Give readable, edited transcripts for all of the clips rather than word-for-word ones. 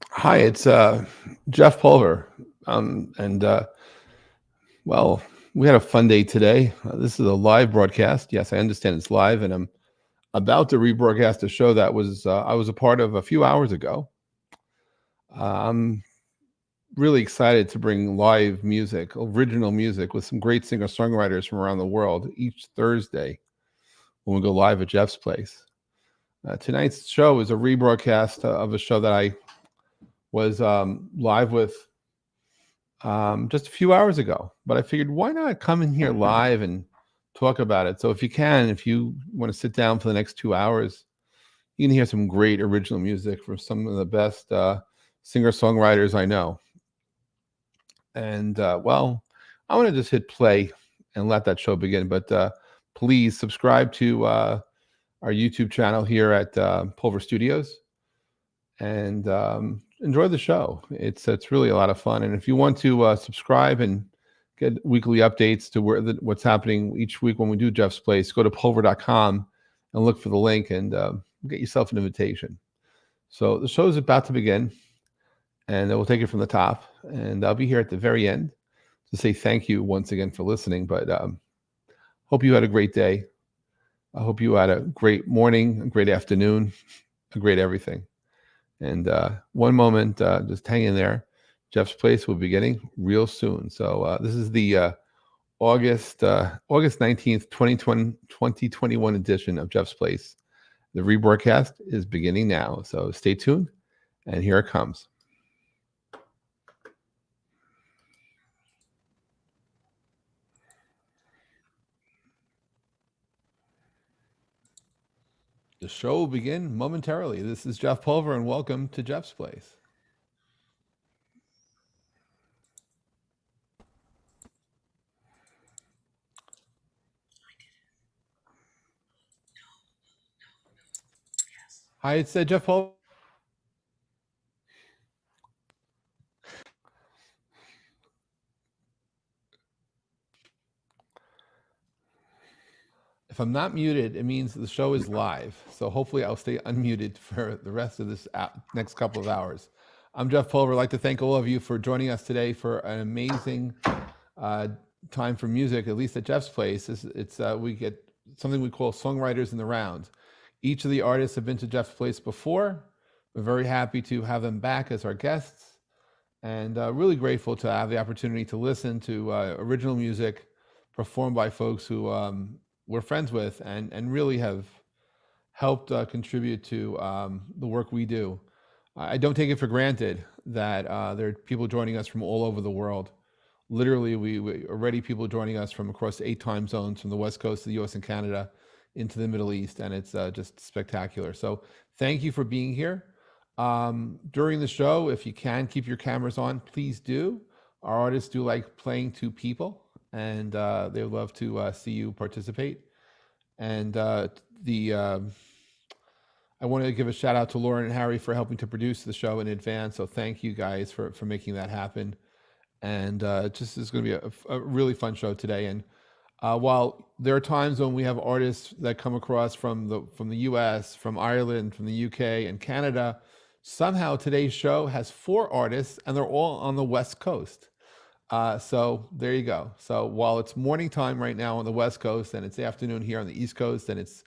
Hi, it's Jeff Pulver. And well, we had a fun day today. This is a live broadcast. Yes, I understand it's live, and I'm about to rebroadcast a show that was I was a part of a few hours ago. I'm really excited to bring live music, original music, with some great singer songwriters from around the world each Thursday when we go live at Jeff's place. Tonight's show is a rebroadcast of a show that I was live with just a few hours ago. But I figured, why not come in here live and talk about it? So if you can, if you want to sit down for the next 2 hours, you can hear some great original music from some of the best singer songwriters I know. And well, I want to just hit play and let that show begin. But please subscribe to our YouTube channel here at Pulver Studios and enjoy the show. It's really a lot of fun. And if you want to subscribe and get weekly updates to what's happening each week when we do Jeff's Place, go to pulver.com and look for the link and get yourself an invitation. So the show is about to begin, and we'll take it from the top. And I'll be here at the very end to say thank you once again for listening. But hope you had a great day. I hope you had a great morning, a great afternoon, a great everything. And one moment, just hang in there. Jeff's Place will be beginning real soon. So this is the August 19th, 2021 edition of Jeff's Place. The rebroadcast is beginning now. So stay tuned, and here it comes. The show will begin momentarily. This is Jeff Pulver, and welcome to Jeff's Place. Hi, it's Jeff Pulver. If I'm not muted, it means the show is live. So hopefully I'll stay unmuted for the rest of this next couple of hours. I'm Jeff Pulver. I'd like to thank all of you for joining us today for an amazing time for music, at least at Jeff's Place. We get something we call Songwriters in the Round. Each of the artists have been to Jeff's Place before. We're very happy to have them back as our guests, and really grateful to have the opportunity to listen to original music performed by folks who we're friends with and really have helped contribute to the work we do. I don't take it for granted that there are people joining us from all over the world. Literally, we already people joining us from across 8 time zones, from the West Coast of the US and Canada into the Middle East, and it's just spectacular. So thank you for being here. During the show, if you can keep your cameras on, please do. Our artists do like playing to people, and they would love to see you participate. And I want to give a shout out to Lauren and Harry for helping to produce the show in advance. So thank you guys for making that happen. And just is going to be a really fun show today. And while there are times when we have artists that come across from the U.S., from Ireland, from the U.K. and Canada, somehow today's show has 4 artists, and they're all on the West Coast. So there you go. So while it's morning time right now on the West Coast, and it's afternoon here on the East Coast, and it's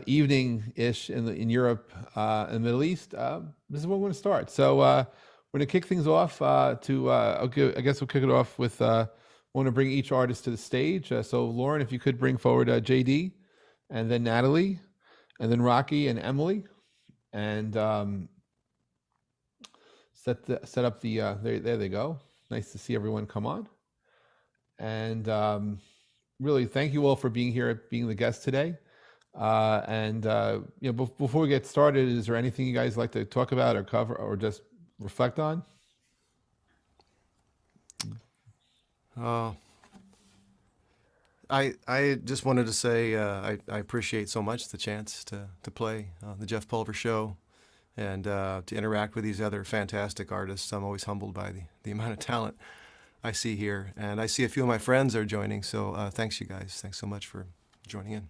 evening-ish in Europe and the Middle East, this is where we're going to start. So we're going to kick things off. I guess we'll kick it off with. I want to bring each artist to the stage. So Lauren, if you could bring forward JD, and then Natalie, and then Rocky and Emily, and set up the. There they go. Nice to see everyone come on. And really, thank you all for being here, being the guest today. Before we get started, is there anything you guys like to talk about or cover or just reflect on? I just wanted to say I appreciate so much the chance to play the Jeff Pulver Show and to interact with these other fantastic artists. I'm always humbled by the amount of talent I see here. And I see a few of my friends are joining, so thanks you guys. Thanks so much for joining in.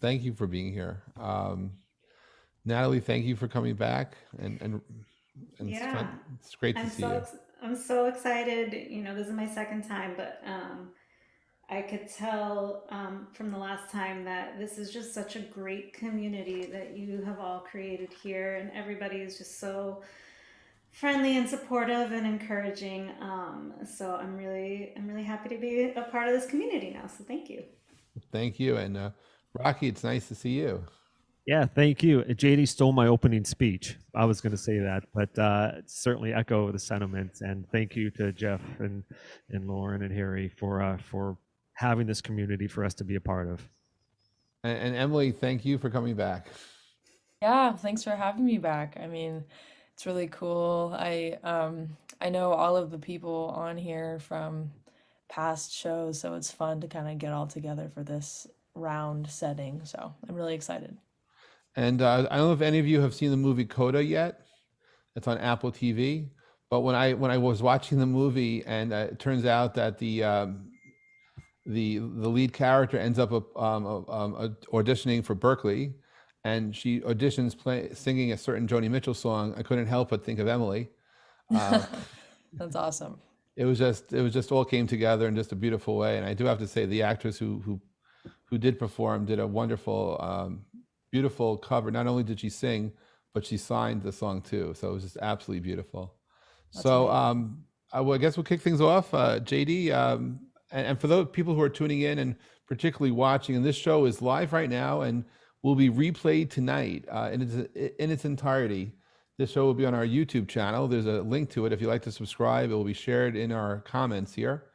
Thank you for being here. Natalie, thank you for coming back, and it's Yeah, fun. It's great to I'm see so you. I'm so excited. This is my second time, but I could tell from the last time that this is just such a great community that you have all created here, and everybody is just so friendly and supportive and encouraging. So I'm really happy to be a part of this community now. So thank you. Thank you, and Rocky, it's nice to see you. Yeah, thank you. JD stole my opening speech. I was going to say that, but certainly echo the sentiments. And thank you to Jeff and Lauren and Harry for having this community for us to be a part of. And Emily, thank you for coming back. Yeah, thanks for having me back. I mean, it's really cool. I know all of the people on here from past shows, so it's fun to kind of get all together for this round setting. So I'm really excited. And I don't know if any of you have seen the movie Coda yet. It's on Apple TV. But when I was watching the movie, and it turns out that the lead character ends up auditioning for Berkeley, and she auditions singing a certain Joni Mitchell song. I couldn't help but think of Emily. That's awesome. It was just all came together in just a beautiful way. And I do have to say, the actress who did perform did a wonderful, beautiful cover. Not only did she sing, but she signed the song too. So it was just absolutely beautiful. That's So amazing. I guess we'll kick things off. JD, and for those people who are tuning in and particularly watching, and this show is live right now and will be replayed tonight in its entirety. This show will be on our YouTube channel. There's a link to it. If you'd like to subscribe, it will be shared in our comments here.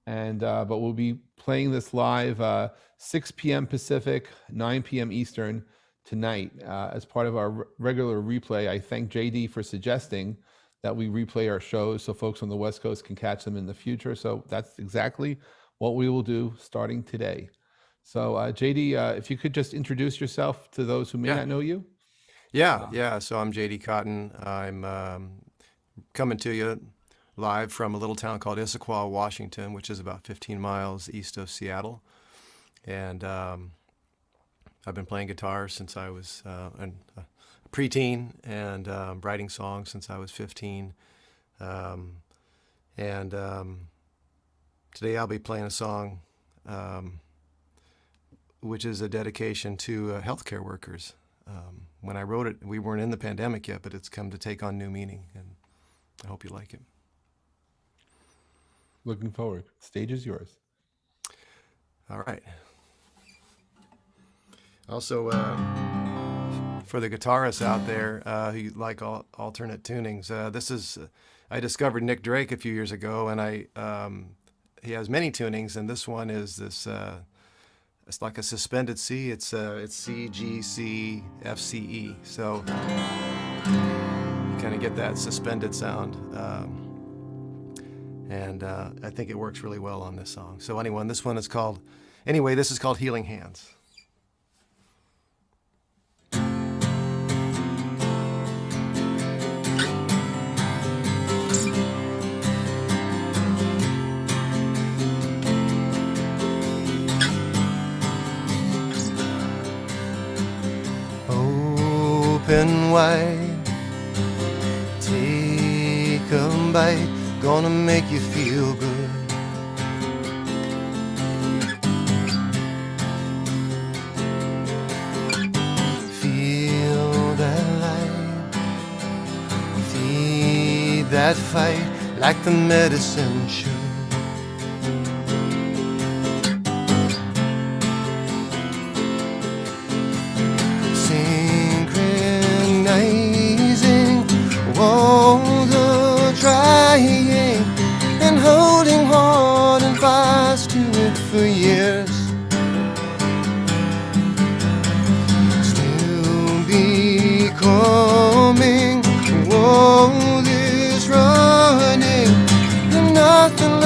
And but we'll be playing this live 6 p.m. Pacific, 9 p.m. Eastern tonight as part of our regular replay. I thank JD for suggesting that we replay our shows so folks on the West Coast can catch them in the future. So that's exactly what we will do starting today. So JD, if you could just introduce yourself to those who may Yeah. not know you. Yeah. So I'm JD Cotton. I'm coming to you live from a little town called Issaquah, Washington, which is about 15 miles east of Seattle. And I've been playing guitar since I was a preteen, and writing songs since I was 15. And today I'll be playing a song which is a dedication to healthcare workers. When I wrote it, we weren't in the pandemic yet, but it's come to take on new meaning, and I hope you like it. Looking forward. Stage is yours. All right. Also, for the guitarists out there who like alternate tunings, I discovered Nick Drake a few years ago, and he has many tunings, and this one is this. It's like a suspended C. It's C, G, C, F, C, E. So you kind of get that suspended sound, and I think it works really well on this song. So this is called Healing Hands. Open wide, take a bite, gonna make you feel good. Feel that light, feed that fight like the medicine should. All the trying and holding hard and fast to it for years, still becoming. All this running and nothing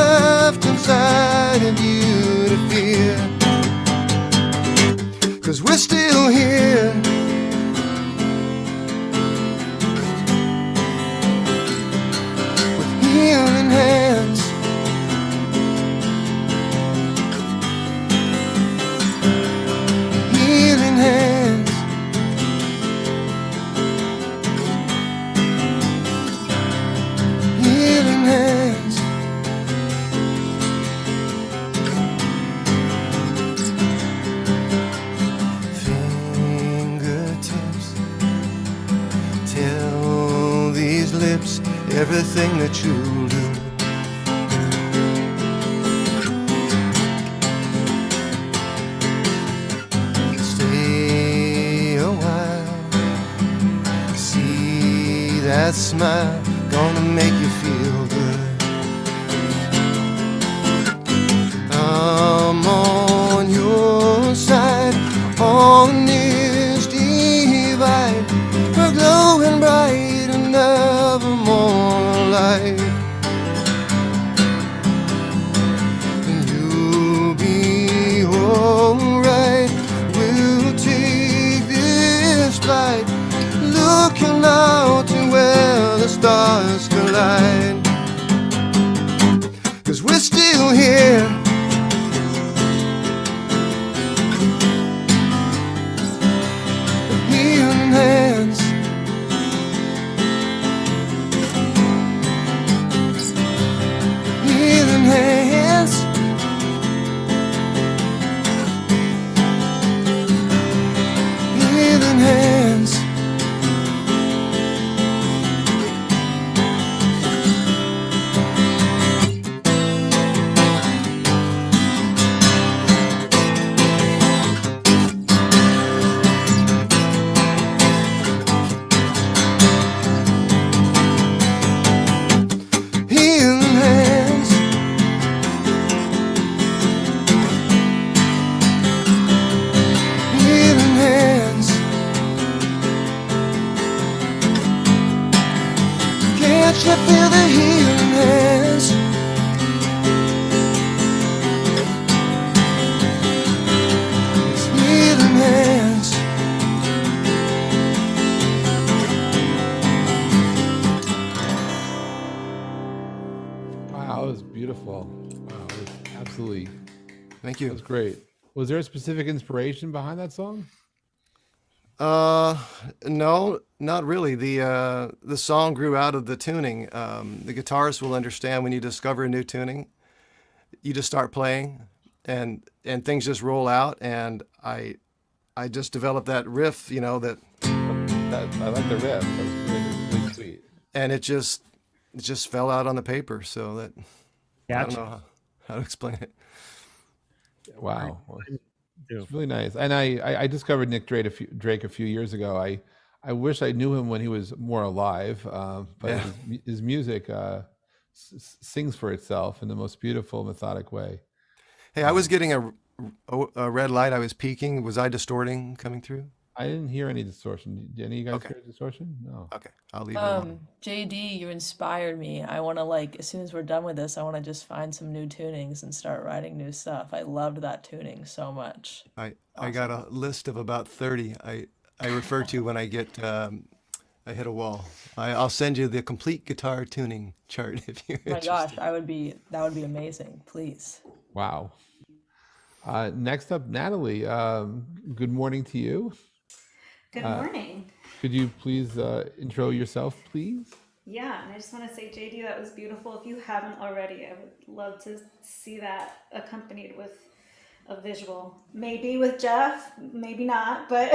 lips, everything that you'll do. Stay a while, see that smile, gonna make you feel good. I'm on your side, on this divide. We're glowing bright and never more light. And you'll be alright. We'll take this flight, looking out to where the stars collide. 'Cause we're still here. Hands, healing hands, healing hands. Can't you feel the healing hands? It's healing hands. Wow, that was beautiful. Wow, it was absolutely, Thank that you. was great. Was there a specific inspiration behind that song? No, not really. The song grew out of the tuning. The guitarist will understand when you discover a new tuning, you just start playing, and things just roll out. And I just developed that riff, you know, that, I like the riff. That was really sweet. and it just fell out on the paper. So that I don't Gotcha. know how to explain it. Wow. Do. It's really nice. And I discovered Nick Drake a few years ago. I wish I knew him when he was more alive, but Yeah. his music sings for itself in the most beautiful, methodic way. Hey, I was getting a red light. I was peaking. Was I distorting coming through? I didn't hear any distortion. Did any of you guys Okay. hear distortion? No. Okay, I'll leave it alone. JD, you inspired me. I want to like as soon as we're done with this, I want to just find some new tunings and start writing new stuff. I loved that tuning so much. I got a list of about 30 I refer to when I get I hit a wall. I'll send you the complete guitar tuning chart if you're Oh my interested. gosh, that would be amazing. Please. Wow. Next up, Natalie. Good morning to you. Good morning. Could you please intro yourself, please? Yeah, and I just want to say, JD, that was beautiful. If you haven't already, I would love to see that accompanied with a visual. Maybe with Jeff, maybe not, but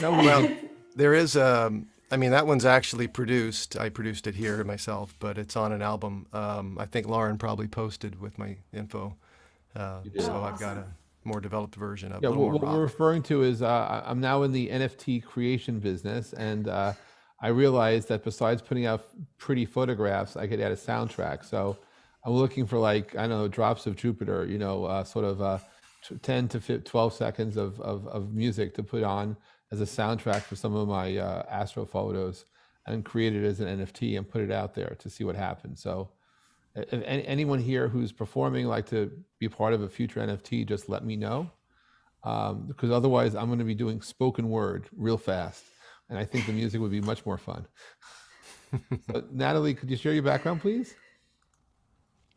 No, Well, there is I mean, that one's actually produced. I produced it here myself, but it's on an album. I think Lauren probably posted with my info. did. So Oh, I've got a more developed version of Yeah, a little what more we're rock. referring to is I'm now in the NFT creation business, and I realized that besides putting out pretty photographs, I could add a soundtrack. So I'm looking for, like, I don't know, drops of Jupiter, you know, sort of 10 to 12 seconds of music to put on as a soundtrack for some of my astro photos, and create it as an NFT and put it out there to see what happens. So if anyone here who's performing like to be part of a future NFT, just let me know, because otherwise I'm going to be doing spoken word real fast, and I think the music would be much more fun. So, Natalie, could you share your background, please?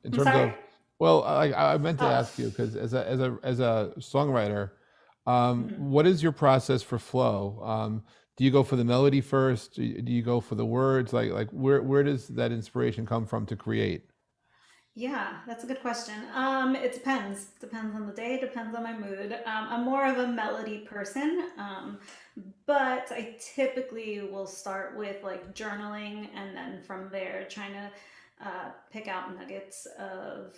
In I'm terms sorry? of, well, I meant to Oh. ask you, because as a songwriter, what is your process for flow? Do you go for the melody first? Do you go for the words? Like where does that inspiration come from to create? Yeah, that's a good question. It depends. Depends on the day, depends on my mood. I'm more of a melody person, but I typically will start with like journaling and then from there trying to pick out nuggets of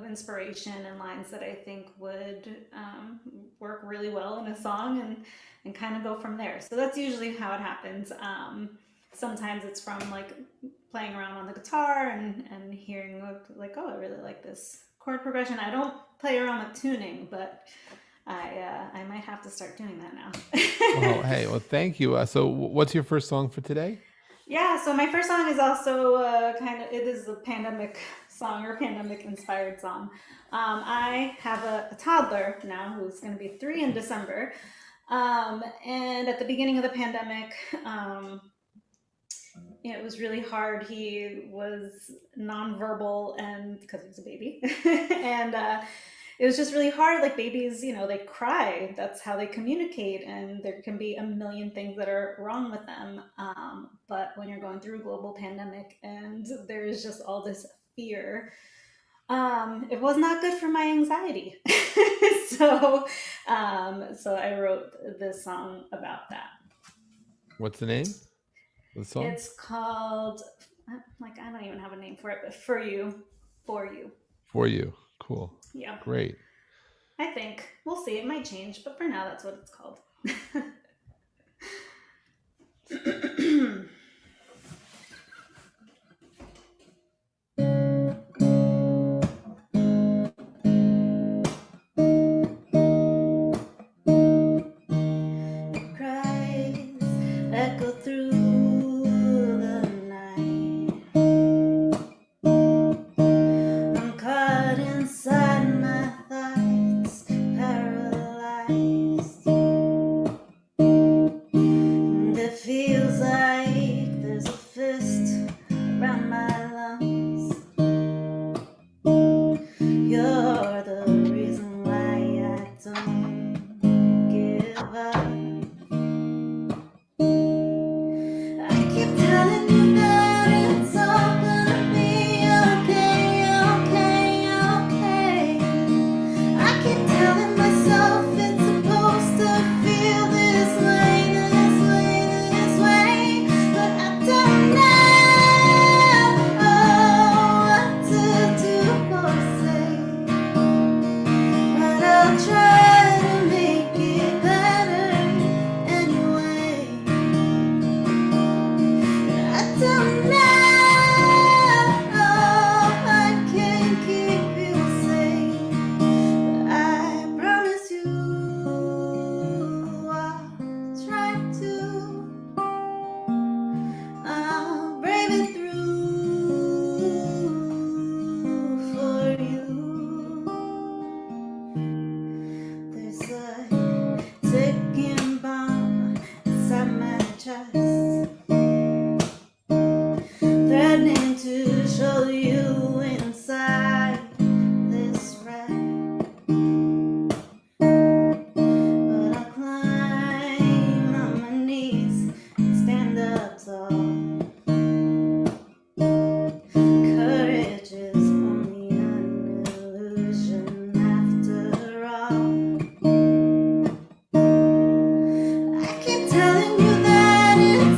inspiration and lines that I think would work really well in a song and kind of go from there. So that's usually how it happens. Sometimes it's from like playing around on the guitar and hearing like, oh, I really like this chord progression. I don't play around with tuning, but I might have to start doing that Well, now. hey, well, thank you. So, what's your first song for today? Yeah, so my first song is also it is a pandemic song or pandemic inspired song. I have a toddler now who's going to be 3 in December. And at the beginning of the pandemic, it was really hard. He was nonverbal and because he was a baby. And it was just really hard. Like babies, they cry. That's how they communicate, and there can be a million things that are wrong with them. But when you're going through a global pandemic and there is just all this fear, it was not good for my anxiety. So I wrote this song about that. What's the name of the song? It's called, like, I don't even have a name for it, but For You, For You. For You. Cool. Yeah. Great. I think. We'll see. It might change, but for now, that's what it's called. Cries echo through the night. I'm caught inside my thoughts, paralyzed. And it feels like there's a fist around my lungs. You're the reason why I don't give up. I keep telling you that it's all gonna be okay, okay, okay. I keep telling myself it's supposed to feel this way, this way, this way. But I don't know what to do or say. But I'll try to make it better anyway. I don't know I can keep you safe, but I promise you I'll try to. I'll brave it through for you. There's a ticking bomb inside my chest, threatening to show you inside this wreck. But I'll climb on my knees and stand up tall. Courage is only an illusion after all. I keep telling you that it's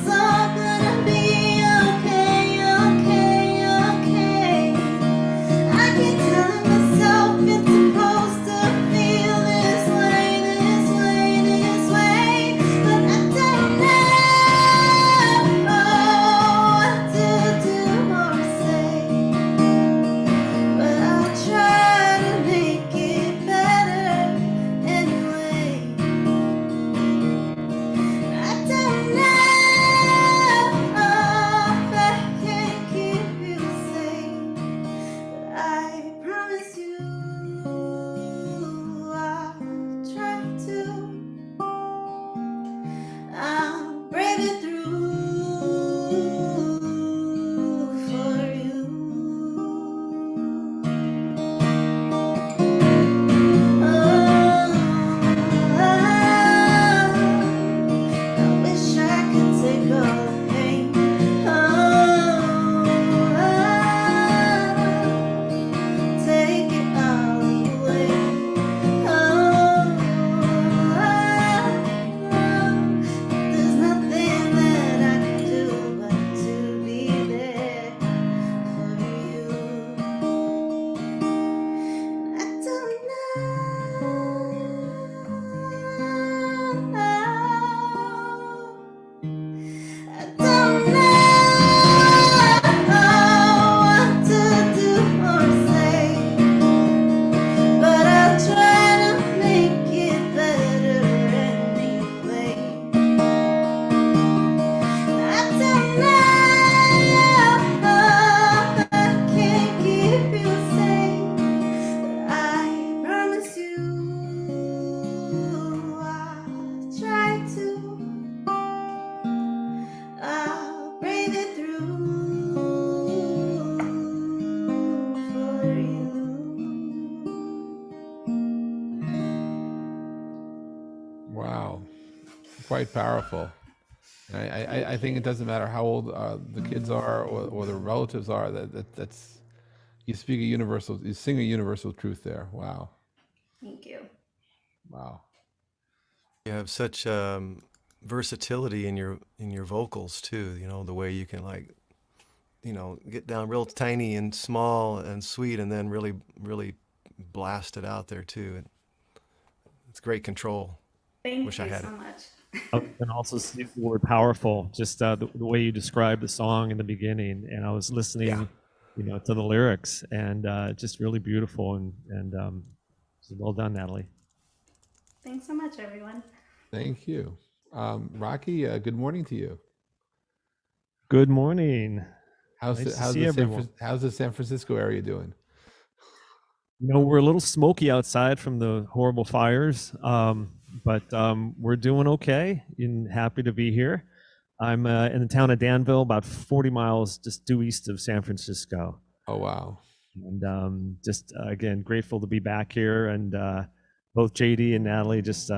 quite powerful. I think it doesn't matter how old the kids are or the relatives are. That's you sing a universal truth there. Wow, Thank you. wow. You have such versatility in your vocals too. You know, the way you can like, you know, get down real tiny and small and sweet, and then really, really blast it out there too. It's great control. Thank Wish you I had so it. much. And also see the word powerful, just the way you described the song in the beginning. And I was listening, you know, to the lyrics, and just really beautiful. And so well done, Natalie. Thanks so much, everyone. Thank you, Rocky. Good morning to you. Good morning. How's Nice to how's see the everyone. how's the San Francisco area doing? You know, we're a little smoky outside from the horrible fires, but we're doing okay and happy to be here. I'm in the town of Danville, about 40 miles just due east of San Francisco. Oh wow. And just again, grateful to be back here. And both JD and Natalie, just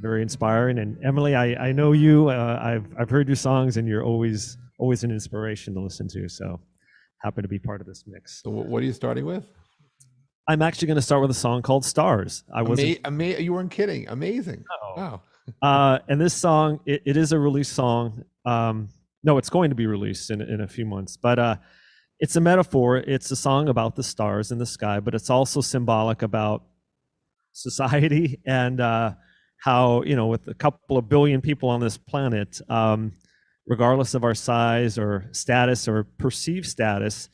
very inspiring. And Emily, I know you. I've heard your songs, and you're always an inspiration to listen to. So happy to be part of this mix. So what are you starting with? I'm actually going to start with a song called "Stars." I wasn't. You weren't kidding. Amazing. No. Wow. And this song, it is a release song. No, it's going to be released in a few months. But it's a metaphor. It's a song about the stars in the sky, but it's also symbolic about society and how, you know, with a couple of billion people on this planet, regardless of our size or status or perceived status,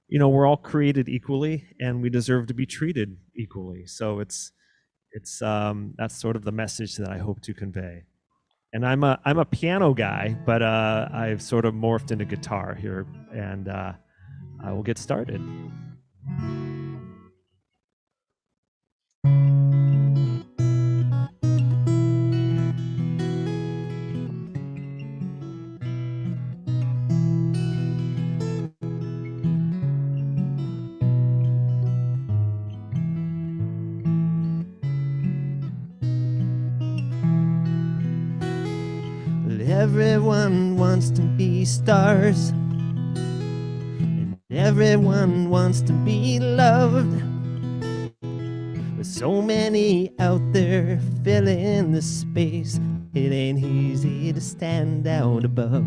you know, we're all created equally and we deserve to be treated equally. So it's that's sort of the message that I hope to convey. And I'm a piano guy, but I've sort of morphed into guitar here, and I will get started. Everyone wants to be stars, and everyone wants to be loved. With so many out there filling the space, it ain't easy to stand out above.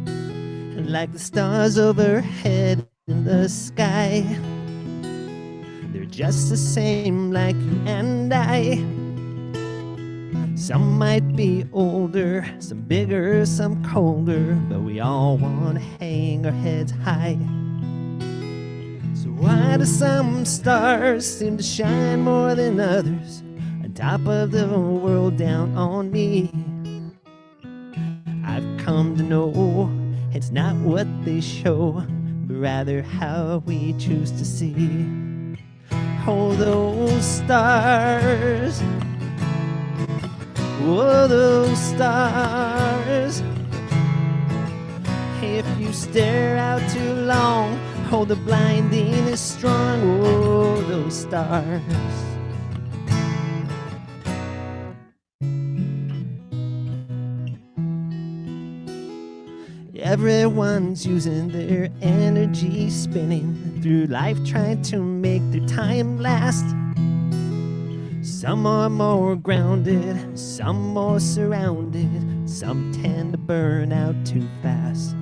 And like the stars overhead in the sky, they're just the same like you and I. Some might be older, some bigger, some colder, but we all want to hang our heads high. So why do some stars seem to shine more than others, on top of the world down on me? I've come to know it's not what they show, but rather how we choose to see. Oh, those stars, oh, those stars. If you stare out too long, oh, the blinding is strong. Oh, those stars. Everyone's using their energy, spinning through life, trying to make their time last. Some are more grounded, some more surrounded, some tend to burn out too fast.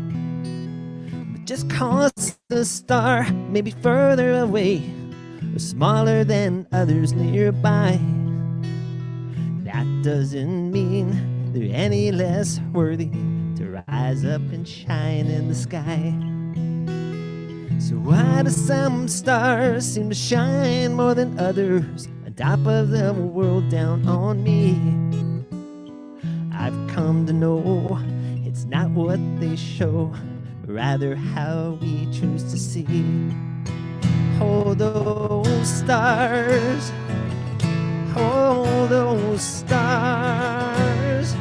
But just cause the star may be further away or smaller than others nearby, that doesn't mean they're any less worthy to rise up and shine in the sky. So why do some stars seem to shine more than others, on top of the world down on me? I've come to know it's not what they show, but rather how we choose to see. Oh, those stars, oh, those stars.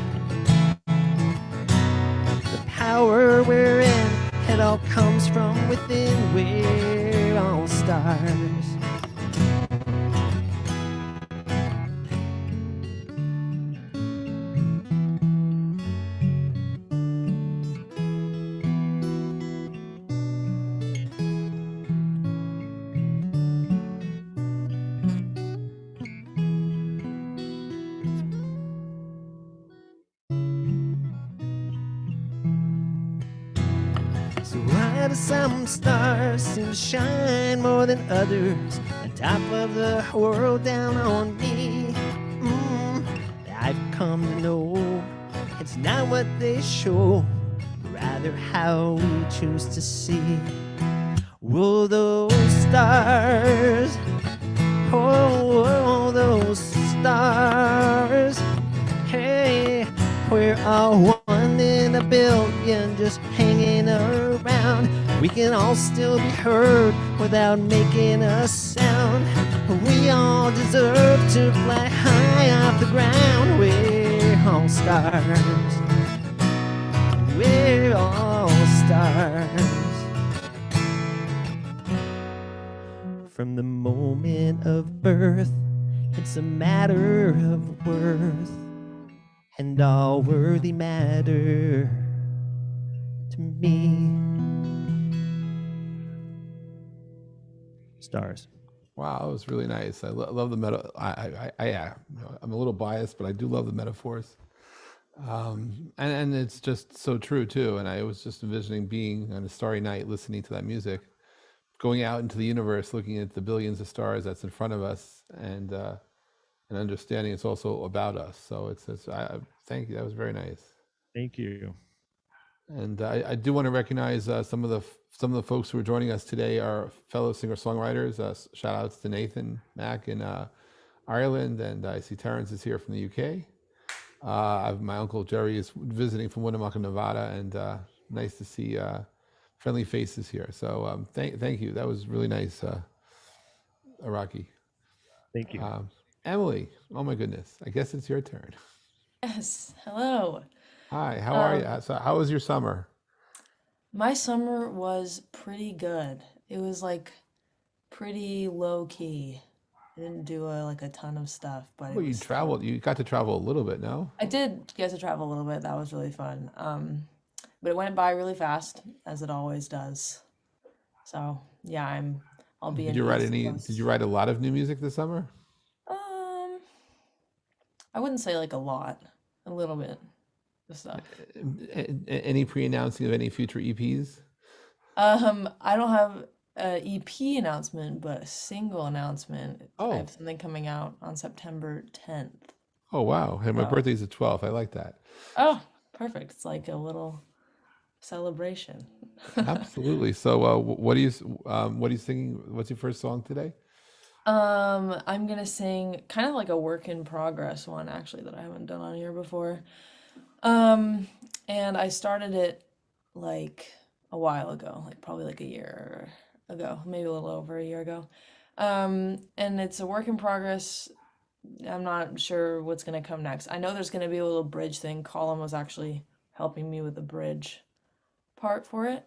The power we're in, it all comes from within. We're all stars. that some stars seem to shine more than others on top of the world down on me. I've come to know it's not what they show, rather how we choose to see. Will those stars, oh, those stars, hey, we're all one in a billion just hanging around. We can all still be heard without making a sound. We all deserve to fly high off the ground. We're all stars. We're all stars. From the moment of birth, it's a matter of worth, and all worthy matter to me. Stars. Wow, that was really nice. I love the meta. I'm a little biased, but I do love the metaphors. And it's just so true too. And I was just envisioning being on a starry night, listening to that music, going out into the universe, looking at the billions of stars that's in front of us, and understanding it's also about us. So thank you. That was very nice. Thank you. And I do want to recognize some of the folks who are joining us today, our fellow singer-songwriters. Shout outs to Nathan Mack in Ireland, and I see Terrence is here from the UK. My uncle Jerry is visiting from Winnemucca, Nevada, and nice to see friendly faces here. So thank you. That was really nice, Araki. Thank you. Emily, oh my goodness. I guess it's your turn. Yes. Hello. Hi, how are you? So how was your summer? My summer was pretty good. It was like pretty low key. I didn't do a ton of stuff, but Well, you traveled. You got to travel a little bit, no? I did get to travel a little bit. That was really fun. But it went by really fast, as it always does. So yeah, I'll be. Did you write Did you write a lot of new music this summer? I wouldn't say like a lot, a little bit of stuff. Any pre-announcing of any future EPs? I don't have an EP announcement, but a single announcement. Oh. I have something coming out on September 10th. Oh wow! Hey, my Oh. birthday's the 12th. I like that. Oh, perfect. It's like a little celebration. Absolutely. So, what are you singing? What's your first song today? I'm gonna sing kind of like a work in progress one actually that I haven't done on here before. And I started it like a while ago, like probably like a year ago, maybe a little over a year ago. And it's a work in progress. I'm not sure what's gonna come next. I know there's gonna be a little bridge thing. Colin was actually helping me with the bridge part for it.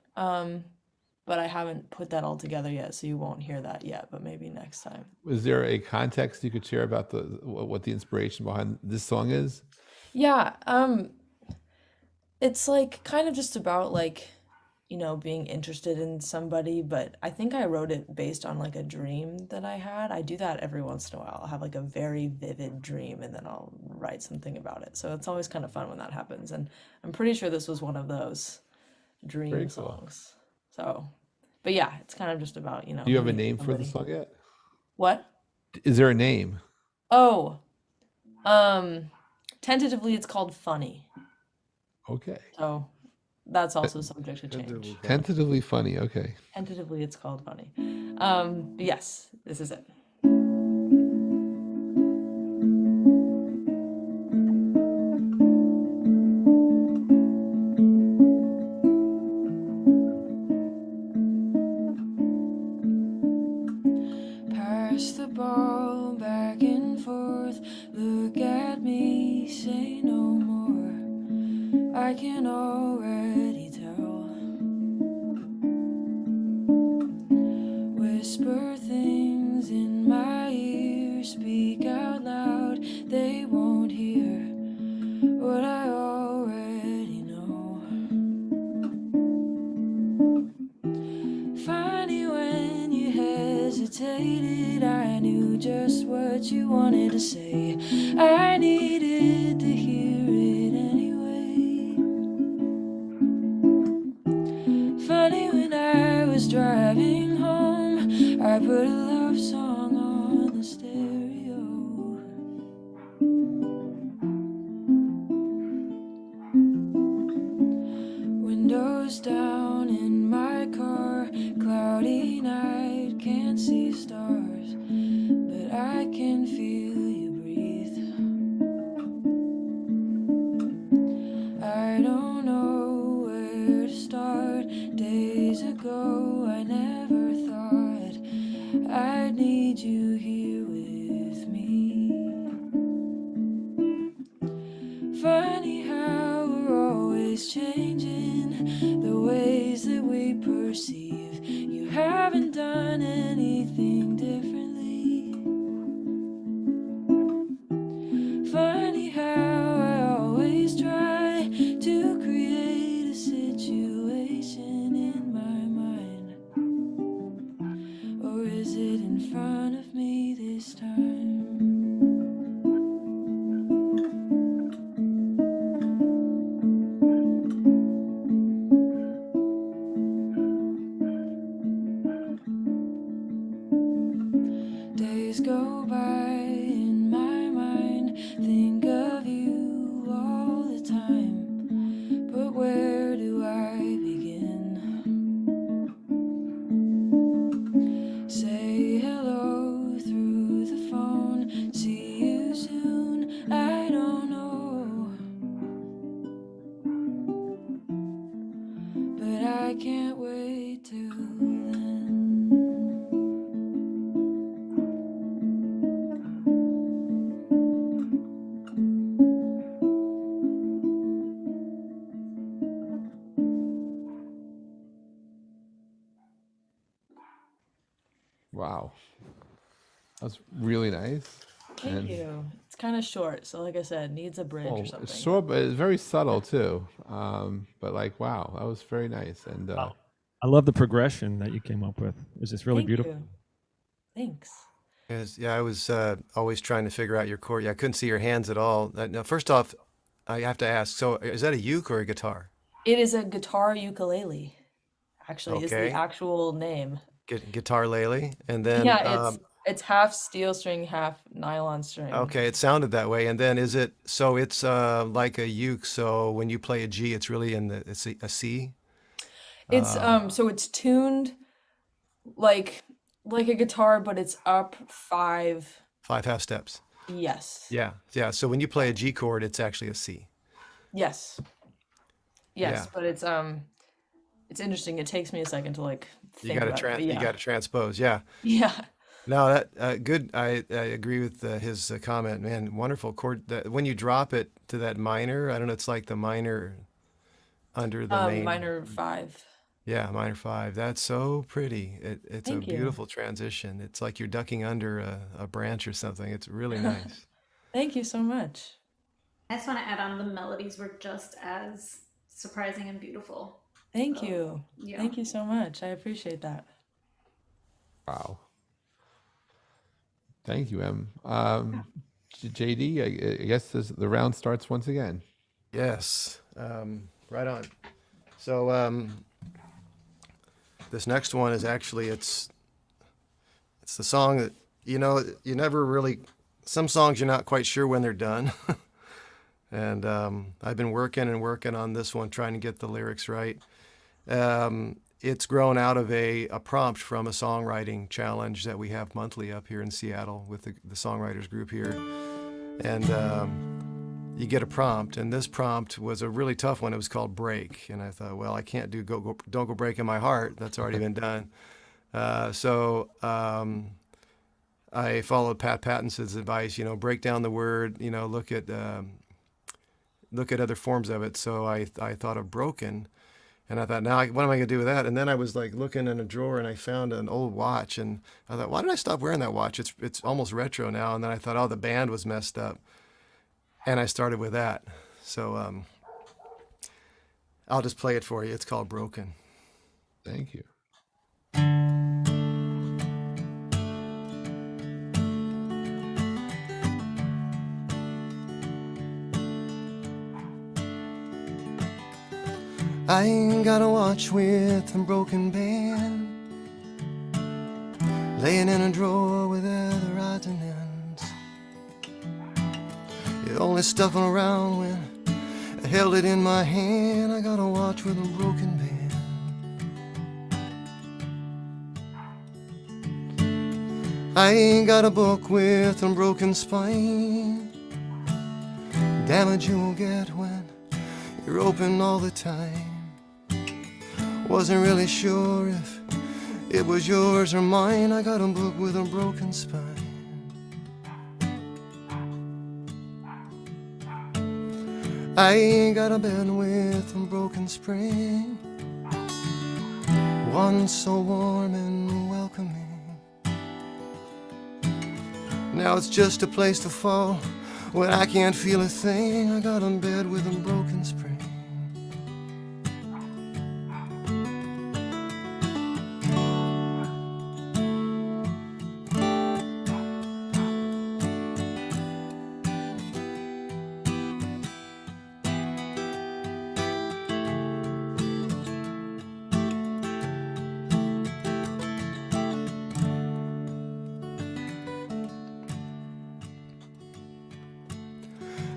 But I haven't put that all together yet, so you won't hear that yet, but maybe next time. Was there a context you could share about what the inspiration behind this song is? Yeah, it's like kind of just about like, being interested in somebody, but I think I wrote it based on like a dream that I had. I do that every once in a while. I'll have like a very vivid dream and then I'll write something about it. So it's always kind of fun when that happens. And I'm pretty sure this was one of those dream Very cool. songs. So, but yeah, it's kind of just about, Do you have a meeting name for the somebody. song yet? What? Is there a name? Oh, tentatively it's called Funny. Okay. So that's also subject to change. Tentatively funny. Okay. Tentatively it's called Funny. But yes, this is it. Pass the ball back and forth. Look at me, say no more. I can already tell. Whisper things in my ear, speak out loud. They won't hear what I already know. Funny when you hesitated, I knew just what you wanted to say. I needed to hear it anyway. Funny when I was driving home, I put a love song on the stereo. Windows down in my car, cloudy night, can't see stars, but I can feel you breathe. I don't know where to start. Days ago I never thought I'd need you here with me. Funny how we're always changing the ways that we perceive. You haven't done anything differently. Funny how I always try to create a situation in my mind. Or is it in front of me this time? Days go by in my mind, think of you all the time, but where do I begin? Say hello through the phone, see you soon, I don't know, but I can't wait till then. Wow. That's really nice. Thank And- you. It's kind of short, so like I said, needs a bridge or Oh, something. it's short, but it's very subtle too. But like, wow, that was very nice. And I love the progression that you came up with. It was just really Thank beautiful. you. Thanks. Yes, yeah, I was always trying to figure out your chord. Yeah, I couldn't see your hands at all. Now, first off, I have to ask, so is that a uke or a guitar? It is a guitar ukulele, actually, is the Okay. actual name. Guitar lele, and then Yeah, it's half steel string, half nylon string. okay, it sounded that way. And then is it so it's like a uke? So when you play a G, it's really in it's a C. It's so it's tuned like a guitar, but it's up 5. 5 half steps. Yes. Yeah, yeah. So when you play a G chord, it's actually a C. Yes. Yes, Yeah. but it's interesting. It takes me a second to like You think got about it, but you got to transpose. Yeah. yeah. No, that good. I agree with his comment. Man, wonderful chord. When you drop it to that minor, I don't know. It's like the minor under the main. Minor 5. Yeah, minor 5. That's so pretty. It's Thank a you. beautiful transition. It's like you're ducking under a branch or something. It's really nice. Thank you so much. I just want to add on the melodies were just as surprising and beautiful. Thank So, you. yeah. Thank you so much. I appreciate that. wow. Thank you, Em. JD, I guess the round starts once again. Yes, right on. So this next one is actually it's the song that you never really. Some songs you're not quite sure when they're done. And I've been working on this one, trying to get the lyrics right. It's grown out of a prompt from a songwriting challenge that we have monthly up here in Seattle with the Songwriters group here. And you get a prompt, and this prompt was a really tough one. It was called Break. And I thought, well, I can't do Don't Go Breaking My Heart. That's already been done. So I followed Pat Pattinson's advice, break down the word, look at other forms of it. So I thought of broken, and I thought, now what am I going to do with that? And then I was like looking in a drawer, and I found an old watch, and I thought, why did I stop wearing that watch? It's almost retro now. And then I thought, oh, the band was messed up, and I started with that. So I'll just play it for you. It's called Broken. Thank you. I ain't got a watch with a broken band, laying in a drawer with other odds and ends. It only stuck around when I held it in my hand. I got a watch with a broken band. I ain't got a book with a broken spine, damage you will get when you're open all the time. Wasn't really sure if it was yours or mine. I got a book with a broken spine. I ain't got a bed with a broken spring, one so warm and welcoming. Now it's just a place to fall when I can't feel a thing. I got a bed with a broken spring.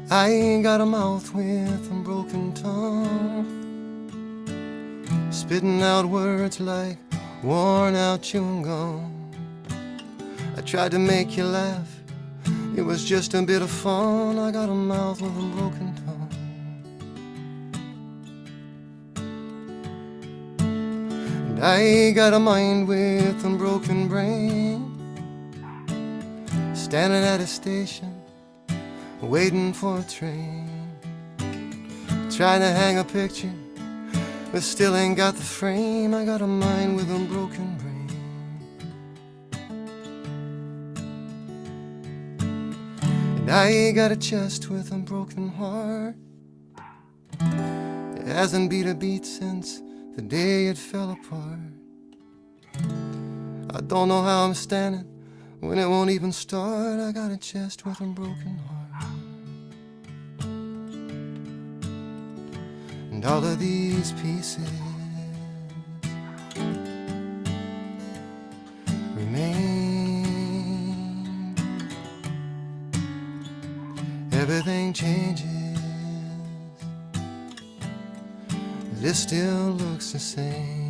I ain't got a mouth with a broken tongue, spitting out words like worn out chewing gum. I tried to make you laugh, it was just a bit of fun. I got a mouth with a broken tongue. And I ain't got a mind with a broken brain, standing at a station waiting for a train, trying to hang a picture but still ain't got the frame. I got a mind with a broken brain. And I ain't got a chest with a broken heart, it hasn't beat a beat since the day it fell apart. I don't know how I'm standing when it won't even start. I got a chest with a broken heart. And all of these pieces remain. Everything changes, but it still looks the same.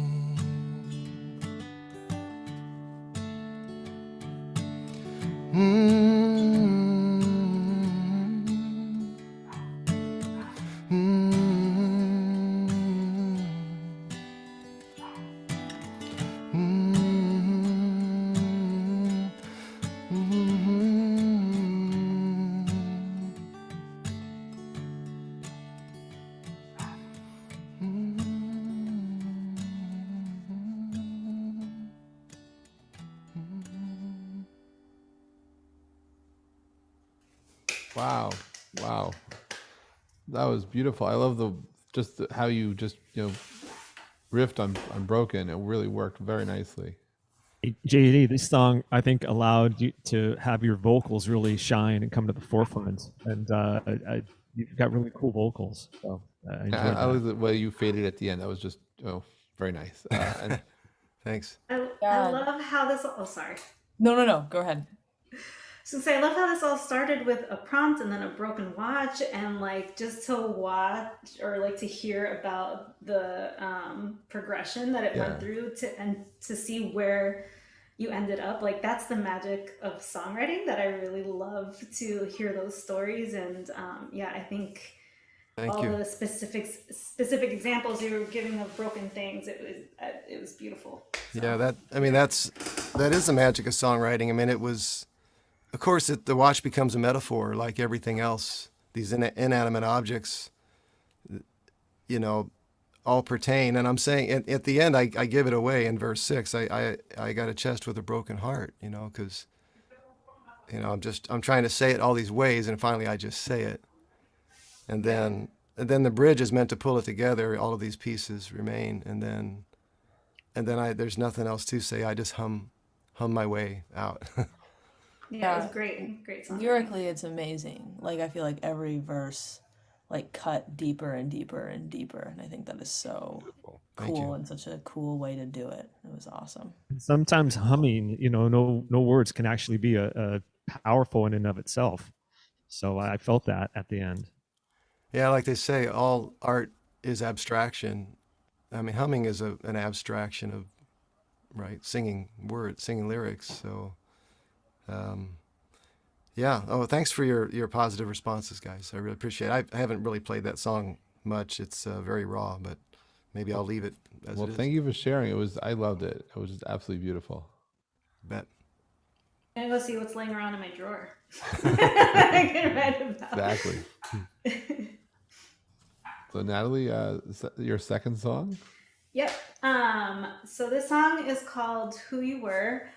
Wow. Wow. That was beautiful. I love how you just, riffed on Broken. It really worked very nicely. JD, this song I think allowed you to have your vocals really shine and come to the forefront, and you've got really cool vocals. So I enjoyed I that. like the way you faded at the end. That was just very nice. And Thanks. I Yeah. love how this. Oh, sorry. No. Go ahead. So I love how this all started with a prompt and then a broken watch, and like just to watch or like to hear about the progression that it Yeah. went through to see where you ended up. Like that's the magic of songwriting that I really love to hear those stories. And I think Thank all you. the specific examples you were giving of broken things, it was beautiful. So. Yeah, that is the magic of songwriting. I mean, it was, of course, the watch becomes a metaphor like everything else. These inanimate objects, all pertain. And I'm saying at the end, I give it away in verse 6. I got a chest with a broken heart, because, I'm trying to say it all these ways, and finally I just say it. And then the bridge is meant to pull it together. All of these pieces remain, and then there's nothing else to say. I just hum my way out. Yeah, it was great song. Lyrically, it's amazing. Like I feel like every verse like cut deeper and deeper and deeper. And I think that is so Beautiful. Thank cool you. and such a cool way to do it. It was awesome. Sometimes humming, no words can actually be a powerful in and of itself. So I felt that at the end. Yeah, like they say, all art is abstraction. I mean, humming is an abstraction of, right, singing words, singing lyrics. So, yeah. Oh, thanks for your positive responses, guys. I really appreciate it. I haven't really played that song much. It's very raw, but maybe I'll leave it as Well, it is. thank you for sharing. I loved it. It was just absolutely beautiful. Bet. I'm gonna go see what's laying around in my drawer. I can write about. Exactly. So Natalie, your second song? Yep. So this song is called Who You Were.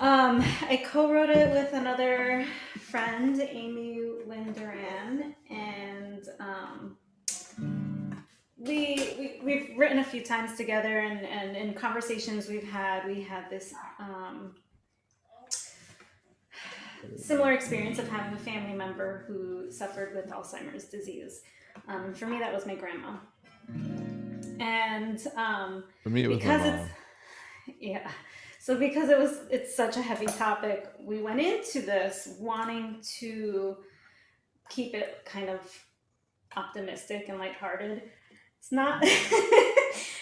I co-wrote it with another friend, Amy Lynn Duran, and we've written a few times together, and in conversations we had this similar experience of having a family member who suffered with Alzheimer's disease. For me, that was my grandma. And For me, it was my mom. Yeah. So because it's such a heavy topic, we went into this wanting to keep it kind of optimistic and lighthearted. It's not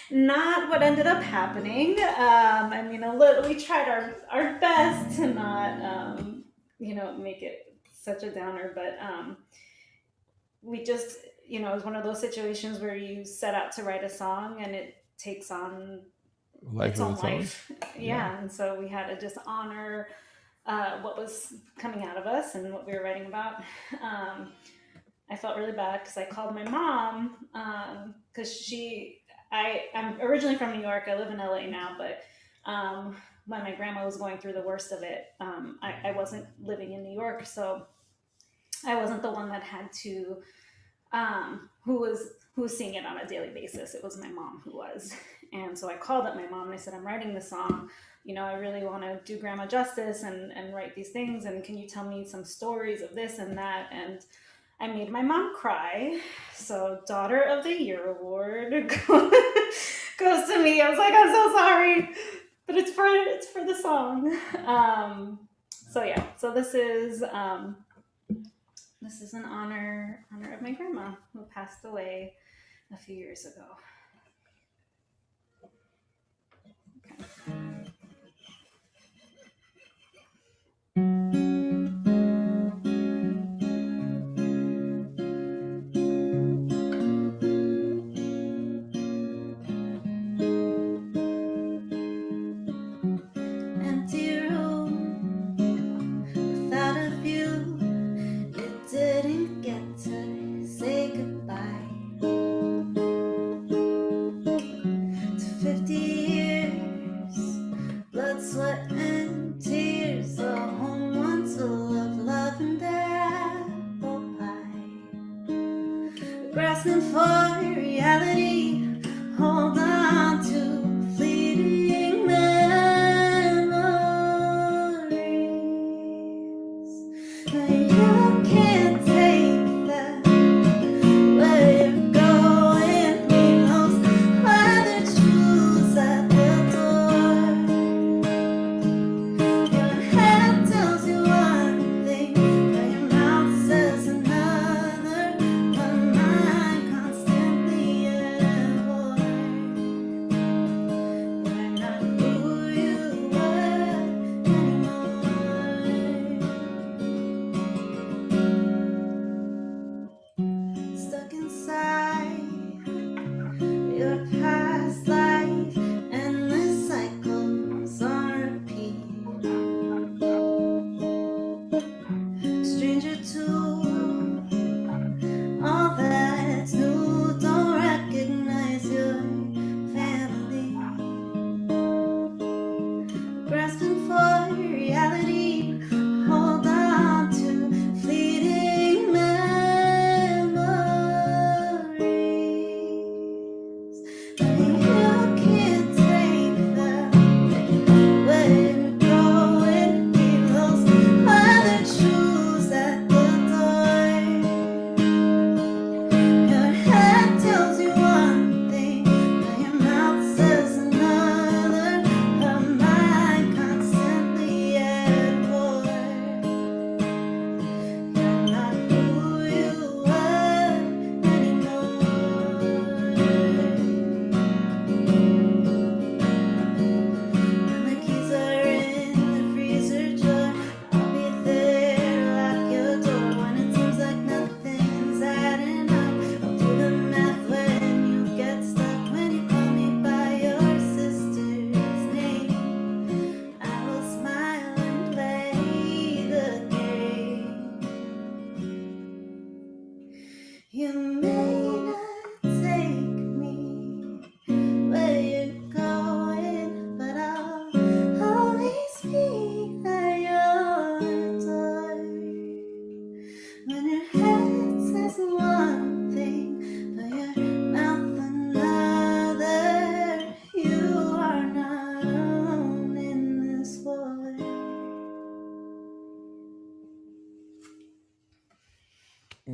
not what ended up happening. I mean, we tried our best to not make it such a downer, but we just, it was one of those situations where you set out to write a song and it takes on Life its of own its own. life. Yeah. And so we had to just honor what was coming out of us and what we were writing about. I felt really bad because I called my mom because I'm originally from New York. I live in LA now, but when my grandma was going through the worst of it, I wasn't living in New York, so I wasn't the one that had to who was seeing it on a daily basis. It was my mom who was. And so I called up my mom and I said, I'm writing this song. I really want to do grandma justice and write these things. And can you tell me some stories of this and that? And I made my mom cry. So Daughter of the Year award goes to me. I was like, I'm so sorry, but it's for the song. So yeah, so this is in honor of my grandma who passed away a few years ago. Okay. Empty room without a view. It didn't get to say goodbye to 50 years, blood, sweat, and tears. A home once full of love and apple pie. Grasping for reality, hold on to fleeting memories. You can't take that where you're going. Leave those leather shoes at the door. Your head tells you one thing, but your mouth says another. My mind constantly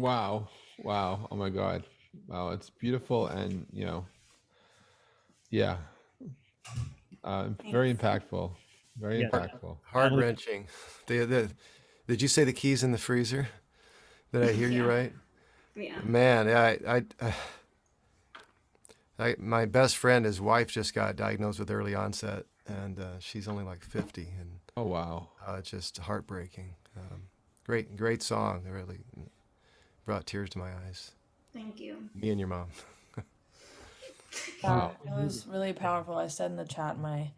Wow. Wow. Oh my God. Wow. It's beautiful. And, yeah, very Thanks. impactful. Very Yeah. impactful. Heart wrenching. Did you say the keys in the freezer? Did I hear you Yeah. right? Yeah. Man, my best friend, his wife just got diagnosed with early onset, and she's only like 50, and Oh, wow. it's just heartbreaking. Great song. It really brought tears to my eyes. Thank you. Me and your mom. Yeah, Wow. it was really powerful. I said in the chat my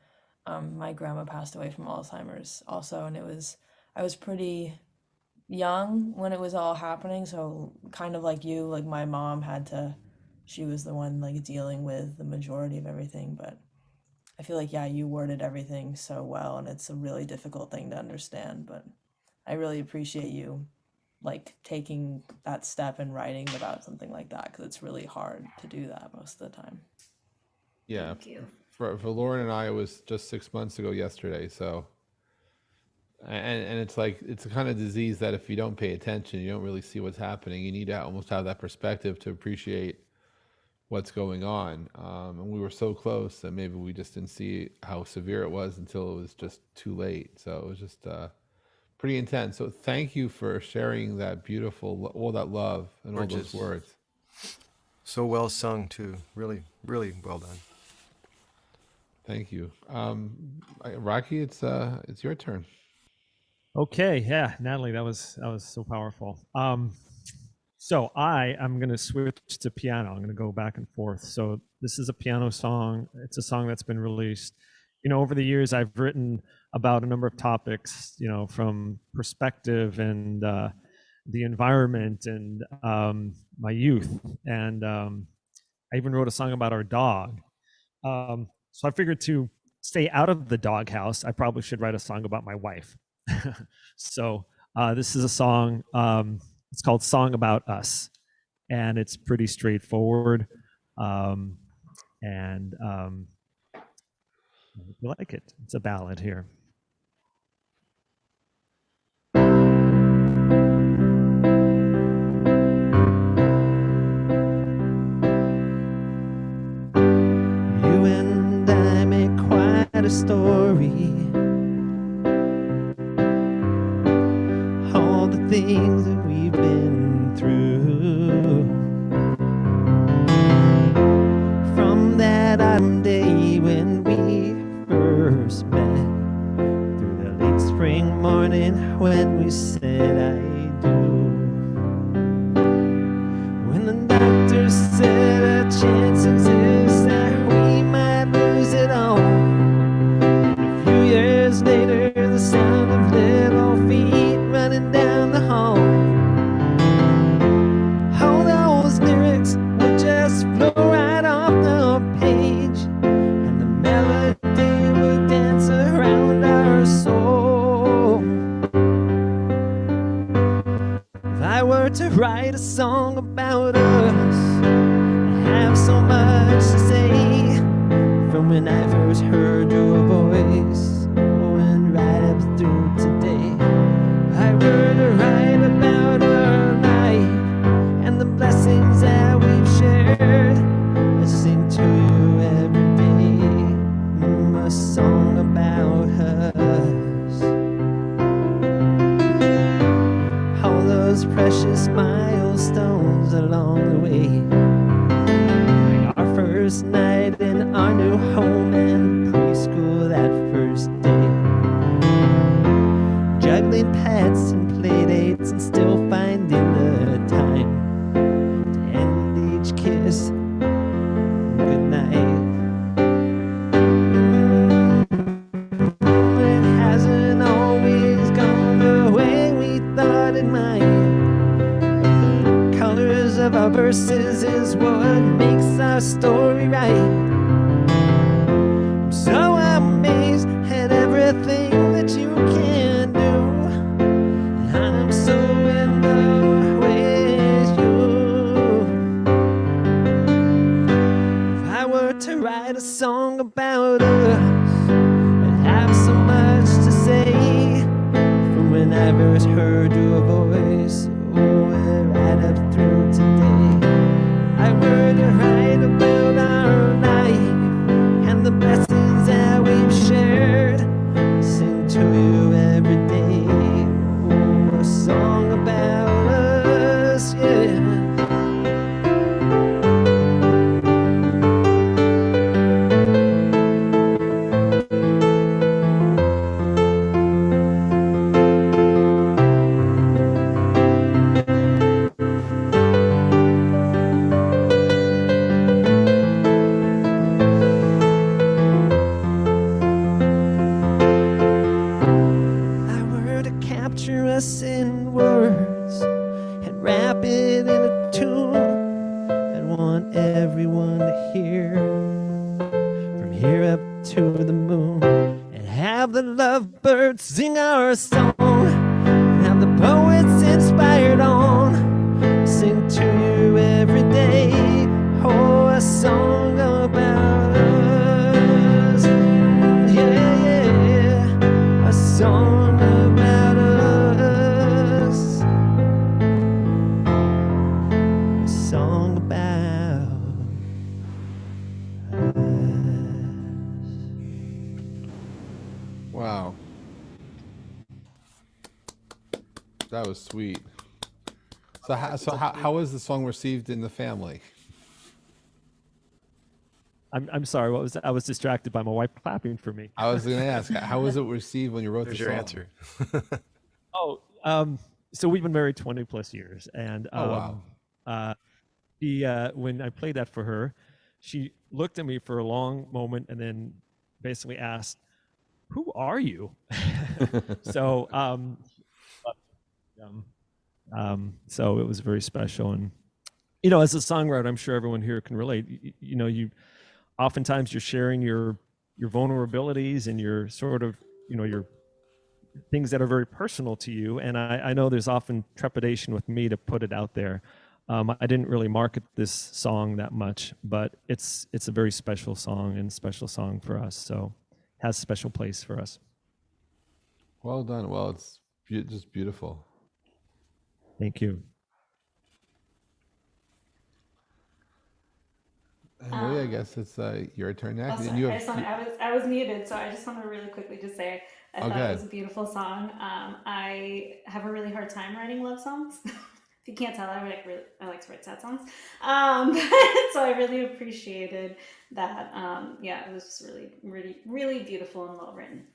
grandma passed away from Alzheimer's also, and I was pretty young when it was all happening, so kind of like you, like my mom she was the one like dealing with the majority of everything, but I feel like, yeah, you worded everything so well, and it's a really difficult thing to understand, but I really appreciate you like taking that step and writing about something like that, because it's really hard to do that most of the time. Yeah. Thank you. For Lauren and I, it was just 6 months ago yesterday. So, and it's like, it's a kind of disease that if you don't pay attention, you don't really see what's happening. You need to almost have that perspective to appreciate what's going on. And we were so close that maybe we just didn't see how severe it was until it was just too late. So it was just pretty intense. So thank you for sharing that all that love and all Gorgeous. those words. So well sung too. Really, really well done. Thank you. Rocky, it's your turn. Okay, yeah, Natalie, that was so powerful. So I'm going to switch to piano. I'm going to go back and forth. So this is a piano song. It's a song that's been released. Over the years, I've written about a number of topics, from perspective and the environment and my youth. And I even wrote a song about our dog. So I figured to stay out of the doghouse, I probably should write a song about my wife. So this is a song. It's called "Song About Us," and it's pretty straightforward. And you like it? It's a ballad here. You and I make quite a story. All the things that we've been through. From that autumn day when we first met, through the late spring morning when we said I do. When the doctor said a chance exists that we might lose it all. And a few years later, the sound of little feet running down the hall. All those lyrics would just flow right off the page, and the melody would dance around our soul. If I were to write a song about us, I have so much to say. From when I first heard your voice, and right up through today. I were to write about our life and the blessings that we've shared. I sing to you every day, a song about us. All those precious milestones along the way, like our first night in our new home and preschool that first day. Juggling pets and playdates and still finding the time to end each kiss goodnight. It hasn't always gone the way we thought it might. The colors of our verses is what makes our story right. I'm so amazed at everything that you can do. I'm so in love with you. If I were to write a song about us, I'd have so much to say. From when I first heard your voice, right up through today. I were to write about our life and the blessings that we've shared. Sing to you every day, a song about us, yeah. Us in words and wrap it in a tune. I want everyone to hear from here up to the moon, and have the lovebirds sing our song, and have the poets inspired on sing to you every day. Oh, a song about us, yeah, yeah, a song about us. Song about us. Wow. That was sweet. So how was the song received in the family? I'm sorry. What was that? I was distracted by my wife clapping for me. I was going to ask, how was it received when you wrote There's the your song? answer. Oh, so we've been married 20 plus years, and Oh, wow. when I played that for her, she looked at me for a long moment and then basically asked, "Who are you?" So, so it was very special, and as a songwriter, I'm sure everyone here can relate. You oftentimes you're sharing your vulnerabilities and your sort of your things that are very personal to you, and I know there's often trepidation with me to put it out there. I didn't really market this song that much, but it's a very special song and special song for us, so it has a special place for us. Well done. Well, it's just beautiful. Thank you. Emily, I guess it's your turn next. Oh, And sorry. you I have, just want, I was muted, so I just want to really quickly just say I thought it was a beautiful song. I have a really hard time writing love songs. If you can't tell, I like to write sad songs. So I really appreciated that. Yeah, it was just really, really, really beautiful and well written.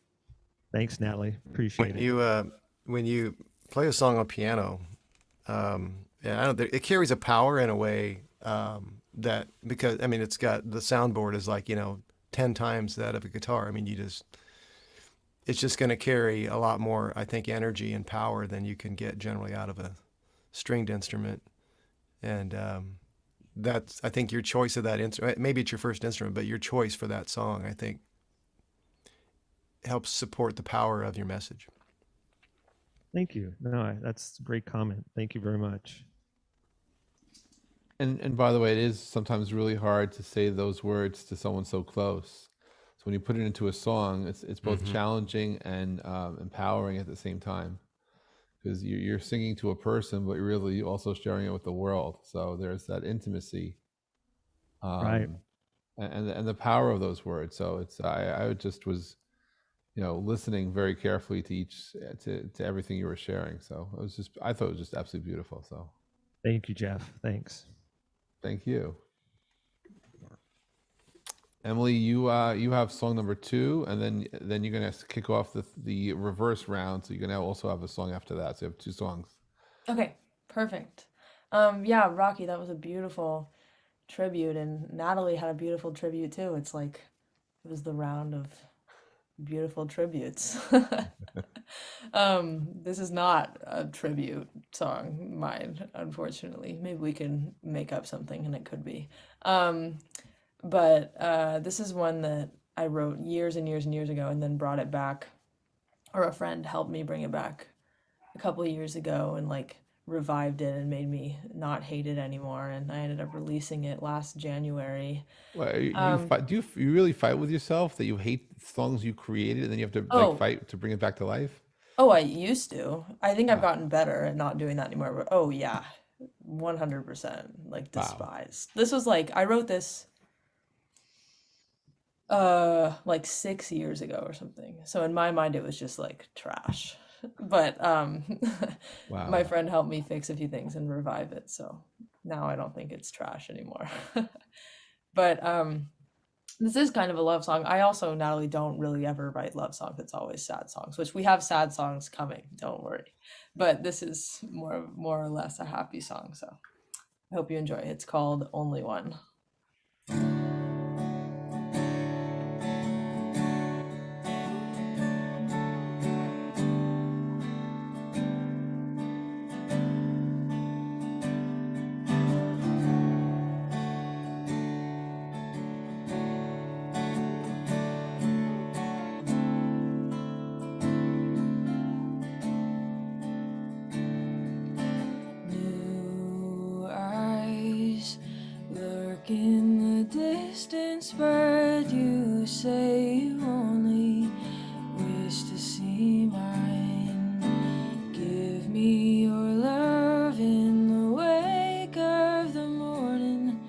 Thanks, Natalie. Appreciate it. When you play a song on piano, it carries a power in a way that, because it's got, the soundboard is like 10 times that of a guitar. It's just going to carry a lot more, I think, energy and power than you can get generally out of a stringed instrument. And that's, I think, your choice of that instrument. Maybe it's your first instrument, but your choice for that song, I think, helps support the power of your message. Thank you. No, that's a great comment. Thank you very much. And by the way, it is sometimes really hard to say those words to someone so close. So when you put it into a song, it's both challenging and empowering at the same time, because you're singing to a person, but you're really also sharing it with the world. So there's that intimacy, Right. and the power of those words. So it's I just was listening very carefully to to everything you were sharing. So I thought it was just absolutely beautiful. So thank you, Jeff. Thanks. Thank you. Emily, you have song number 2, and then you're gonna kick off the reverse round. So you're gonna also have a song after that. So you have 2 songs. Okay, perfect. Yeah, Rocky, that was a beautiful tribute, and Natalie had a beautiful tribute too. It's like it was the round of beautiful tributes. This is not a tribute song, mine, unfortunately. Maybe we can make up something and it could be. But this is one that I wrote years and years and years ago and then brought it back, or a friend helped me bring it back a couple of years ago and like revived it and made me not hate it anymore. And I ended up releasing it last January. Well, do you really fight with yourself that you hate songs you created and then you have to fight to bring it back to life? Oh, I used to. I think I've Ah, gotten better at not doing that anymore. But oh yeah, 100%. Like wow. despise. This was like I wrote this like 6 years ago or something. So in my mind it was just like trash. But my Wow. friend helped me fix a few things and revive it. So now I don't think it's trash anymore. But this is kind of a love song. I also, Natalie, don't really ever write love songs. It's always sad songs, which we have sad songs coming. Don't worry. But this is more or less a happy song. So I hope you enjoy. It's called Only One. New eyes lurk in the distance, but you say you only wish to see mine. Give me your love in the wake of the morning.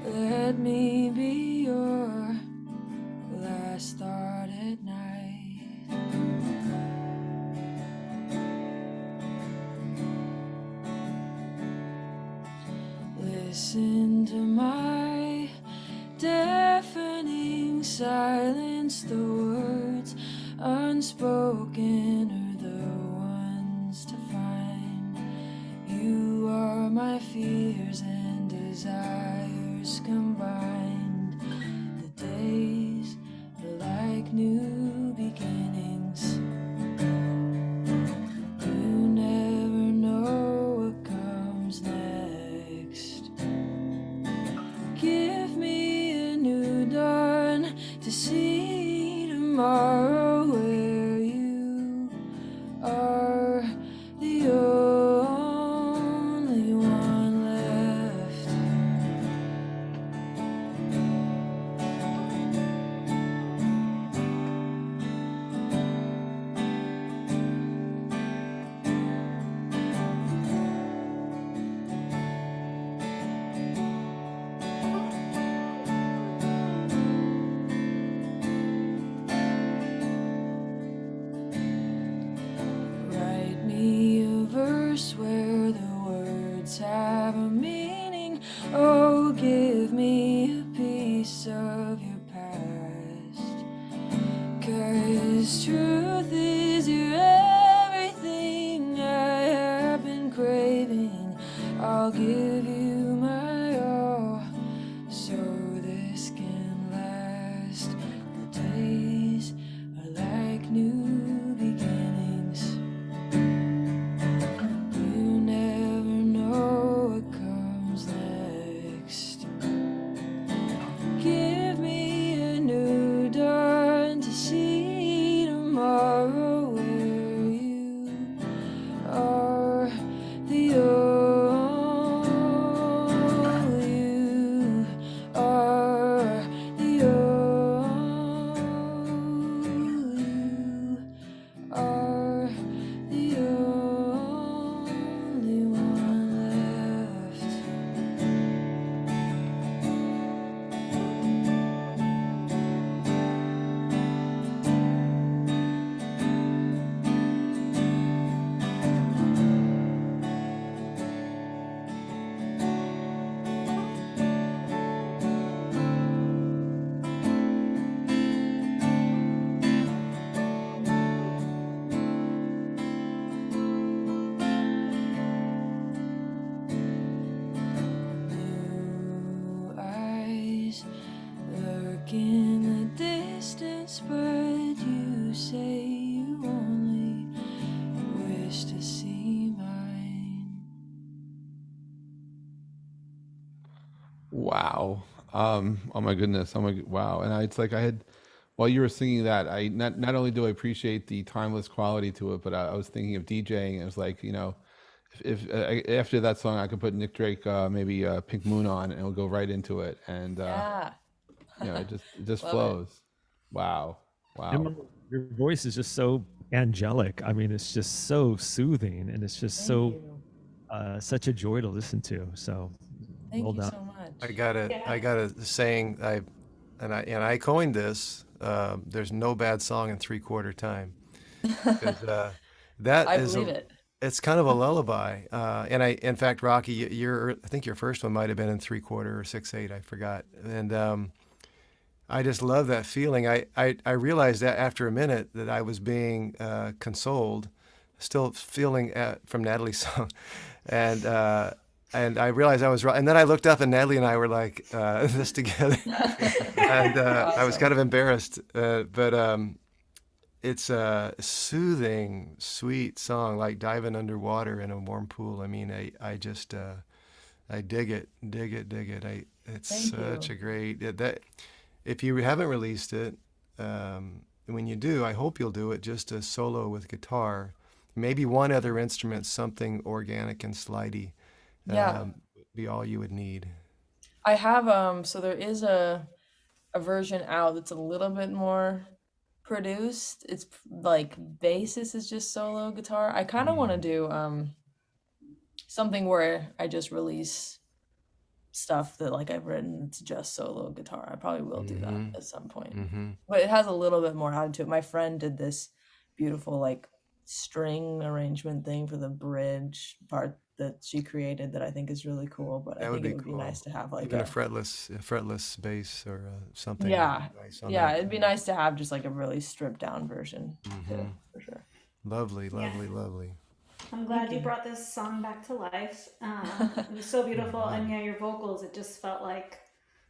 Let me be your last thought at night. Listen to my deafening silence. The words unspoken are the ones to find. You are my fears and desires combined. The days are like new beginnings. You never know what comes next. Give me a new dawn to see tomorrow, where you are the only one left. Write me a verse where the words have a meaning. Oh, give me a piece of your past. 'Cause truth is you're everything I have been craving. I'll give you my all so this can last. The days are like new beginnings. You never know what comes next. Give me a new dawn to see tomorrow, where you are the only you are the only you are the only one left. New eyes lurk in the distance, but you say you only wish to see mine. Wow. Oh my goodness. Wow. And it's like I had, while you were singing that, I not only do I appreciate the timeless quality to it, but I was thinking of DJing. And it was like, if after that song, I could put Nick Drake, maybe Pink Moon on, and it'll go right into it. And Yeah. it just Love it. flows. Wow. Wow. Emma, your voice is just so angelic. I mean, it's just so soothing, and it's just Thank so you. such a joy to listen to. So, well Thank you done. so much. I got a saying, I coined this. There's no bad song in 3/4 time, because that I is believe it. it's kind of a lullaby. In fact, Rocky, I think your first one might have been in 3/4 or 6/8. I forgot. And I just love that feeling. I realized that after a minute that I was being consoled, still feeling from Natalie's song, and I realized I was right. And then I looked up, and Natalie and I were like this together, and I was Awesome. kind of embarrassed, but it's a soothing, sweet song, like diving underwater in a warm pool. I mean, I just I dig it, dig it, dig it. It's Thank such you. a great that. If you haven't released it, when you do, I hope you'll do it just a solo with guitar, maybe one other instrument, something organic and slidey, Yeah, be all you would need. I have so there is a version out that's a little bit more produced. It's like basis is just solo guitar. I kind of want to Mm. do something where I just release stuff that like I've written it's just solo guitar. I probably will do that Mm-hmm. at some point. Mm-hmm. But it has a little bit more added to it. My friend did this beautiful like string arrangement thing for the bridge part that she created that I think is really cool, but I That would think it be would be nice cool. to have like Even a a fretless bass or something would yeah, be nice on yeah, that it'd be too. nice to have just like a really stripped down version too, Mm-hmm. for sure. Lovely, Yeah. lovely, lovely. I'm Thank glad you you. brought this song back to life. It was so beautiful, and yeah, your vocals, it just felt like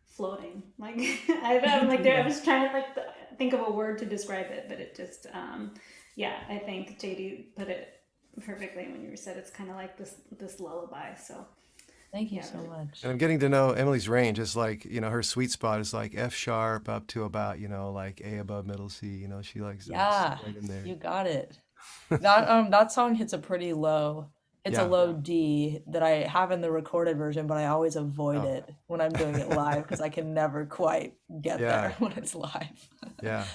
floating. Like I'm Thank like there, I you. was trying to like think of a word to describe it, but it just, yeah, I think JD put it perfectly when you said it's kind of like this lullaby. So Thank you yeah, so really, much. And I'm getting to know Emily's range. It's like, her sweet spot is like F sharp up to about, like A above middle C. She likes to sit Yeah, right in there. you got it. That song hits a pretty low. It's a Yeah. low D that I have in the recorded version, but I always avoid Oh. it when I'm doing it live because I can never quite get Yeah. there when it's live. Yeah.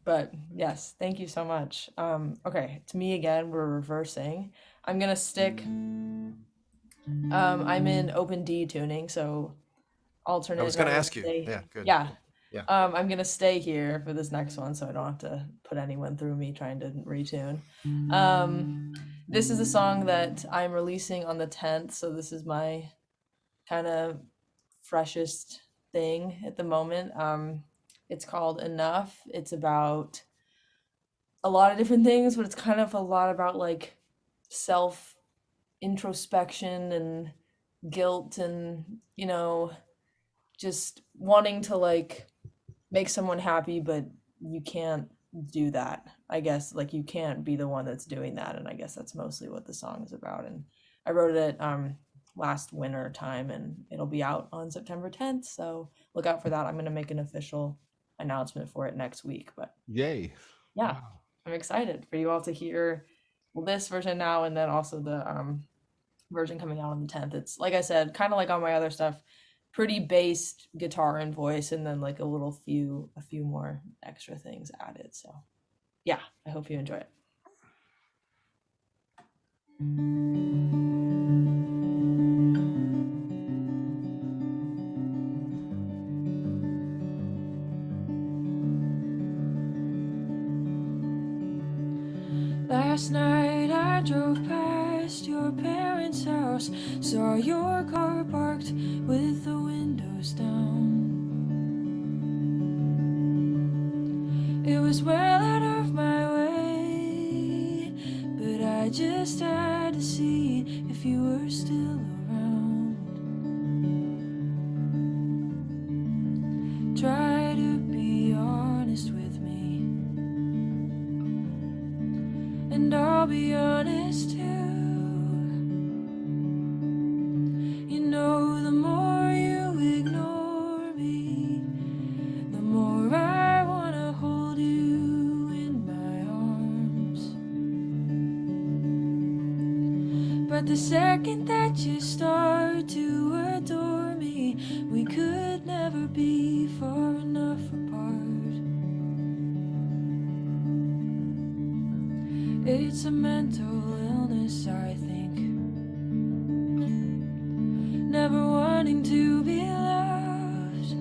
But yes, thank you so much. Okay, it's me again. We're reversing. I'm gonna stick. I'm in open D tuning, so alternate. I was And going I'm to gonna ask you. stay. Yeah. Good. Yeah. Good. Yeah. I'm gonna stay here for this next one, so I don't have to put anyone through me trying to retune. This is a song that I'm releasing on the 10th, so this is my kind of freshest thing at the moment. It's called Enough. It's about a lot of different things, but it's kind of a lot about like self introspection and guilt and, just wanting to like make someone happy, but you can't do that. I guess like you can't be the one that's doing that, and I guess that's mostly what the song is about. And I wrote it last winter time, and it'll be out on September 10th. So look out for that. I'm gonna make an official announcement for it next week. But Yay. yeah, Wow. I'm excited for you all to hear this version now, and then also the version coming out on the 10th. It's like I said, kind of like all my other stuff, pretty based guitar and voice, and then like a few more extra things added. So yeah, I hope you enjoy it. Last night I drove past your parents' house, saw your car parked with the windows down. It was well out of my way, but I just had to see if you were still around. Try to be honest with me, and I'll be honest too. You know, the more you ignore me, the more I wanna hold you in my arms. But the second that you start to adore me, we could never be far enough apart. It's a mental illness, I think. Never wanting to be loved.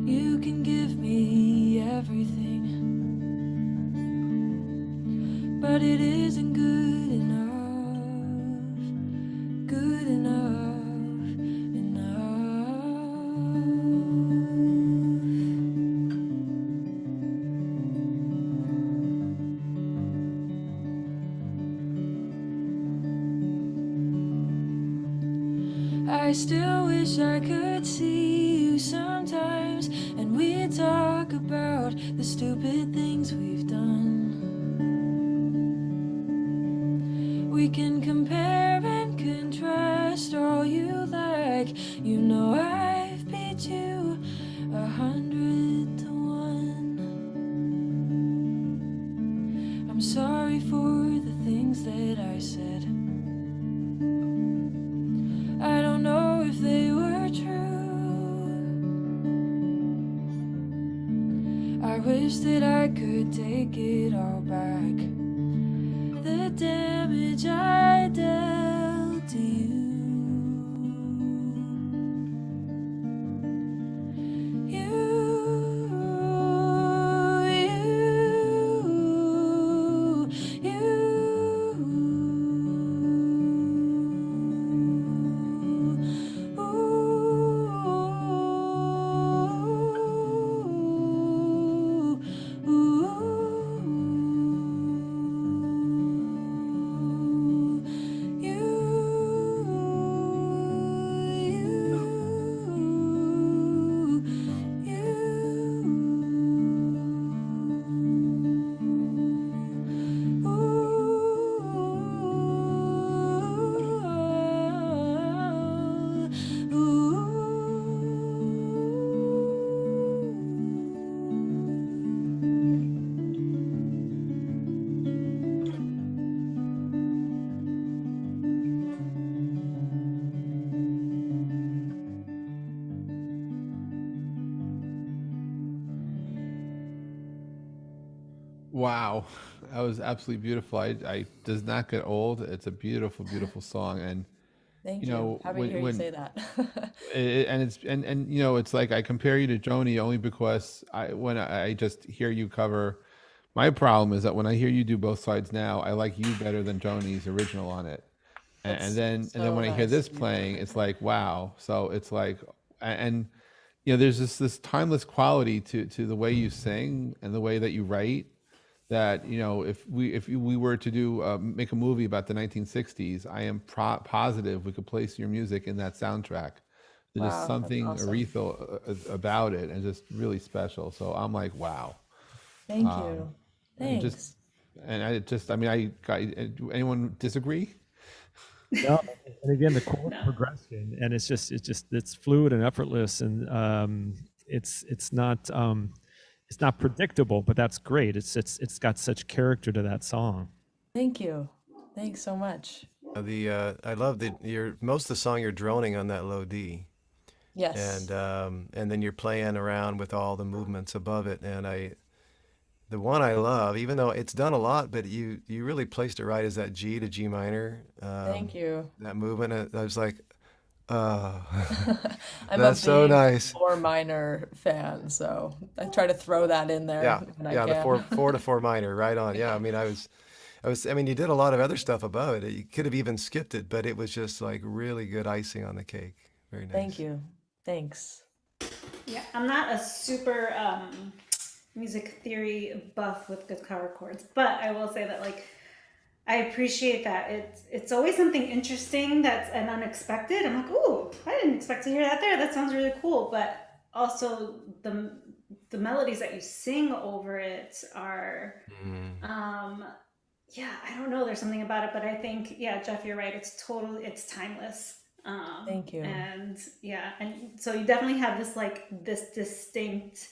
You can give me everything, but it isn't good enough. Good enough, enough. I still wish I could see you sometimes, and we'd talk about the stupid things we've done. We can compare and contrast all you like. You know I've beat you 100 to 1. I'm sorry for the things that I said. I don't know if they were true. I wish that I could take it all back. The damage I dealt to you. Wow, that was absolutely beautiful. I does not get old. It's a beautiful, beautiful song, and Thank you you. know Happy to hear you say that. and it's and you know it's like I compare you to Joni only because I just hear you cover. My problem is that when I hear you do both sides now, I like you better than Joni's original on it. And That's then so when I hear nice this of you. playing, it's like wow. So it's like and you know there's this timeless quality to the way you sing and the way that you write that you know if we were to do make a movie about the 1960s, I am positive we could place your music in that soundtrack. There's just Wow, that's something awesome. ethereal about it and just really special. So I'm like wow. Thank you. And just Thanks. and I just I mean I got anyone disagree? No, and again, the chord No. progression, and it's fluid and effortless, and it's not predictable, but that's great. It's got such character to that song. Thank you. Thanks so much. I love that you're most of the song you're droning on that low D, Yes. and then you're playing around with all the movements above it. And the one I love, even though it's done a lot, but you really placed it right, is that G to G minor. Thank you. That movement, I was like, oh, I'm a that's so big nice. four minor fan, so I try to throw that in there Yeah, when I yeah, the can. four to four minor, right on. Yeah, I mean, I mean, you did a lot of other stuff above it. You could have even skipped it, but it was just like really good icing on the cake. Very Thank nice. you. Thanks. Yeah, I'm not a super music theory buff with guitar chords, but I will say that like I appreciate that it's always something interesting that's and unexpected. I'm like, ooh, I didn't expect to hear that there. That sounds really cool. But also the melodies that you sing over it are yeah, I don't know. There's something about it, but I think yeah, Jeff, you're right. It's timeless. Thank you. And yeah, and so you definitely have this distinct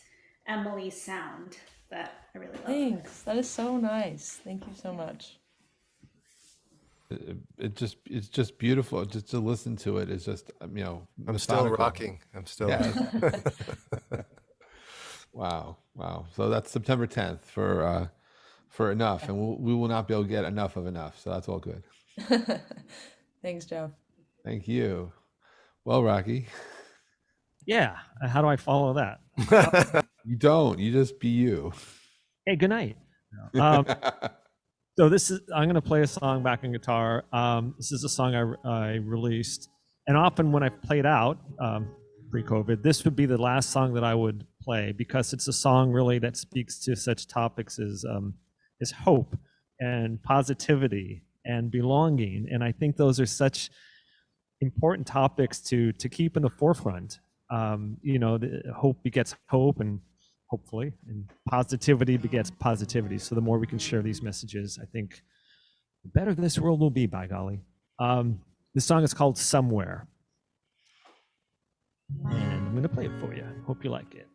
Emily sound that I really love. Thanks. That is so nice. Thank you so much. It's just beautiful. Just to listen to it is just you know I'm still methodical. rocking. I'm still. Yeah. Wow. Wow. So that's September 10th for enough, and we will not be able to get enough of enough. So that's all good. Thanks, Jeff. Thank you. Well, Rocky, Yeah. How do I follow that? you don't. You just be you. Hey, good night. So I'm going to play a song back on guitar. This is a song I released, and often when I played out pre-COVID, this would be the last song that I would play because it's a song really that speaks to such topics as hope and positivity and belonging, and I think those are such important topics to keep in the forefront. Hope begets hope, and hopefully, and positivity begets positivity. So the more we can share these messages, I think the better this world will be, by golly. This song is called Somewhere, and I'm going to play it for you. Hope you like it.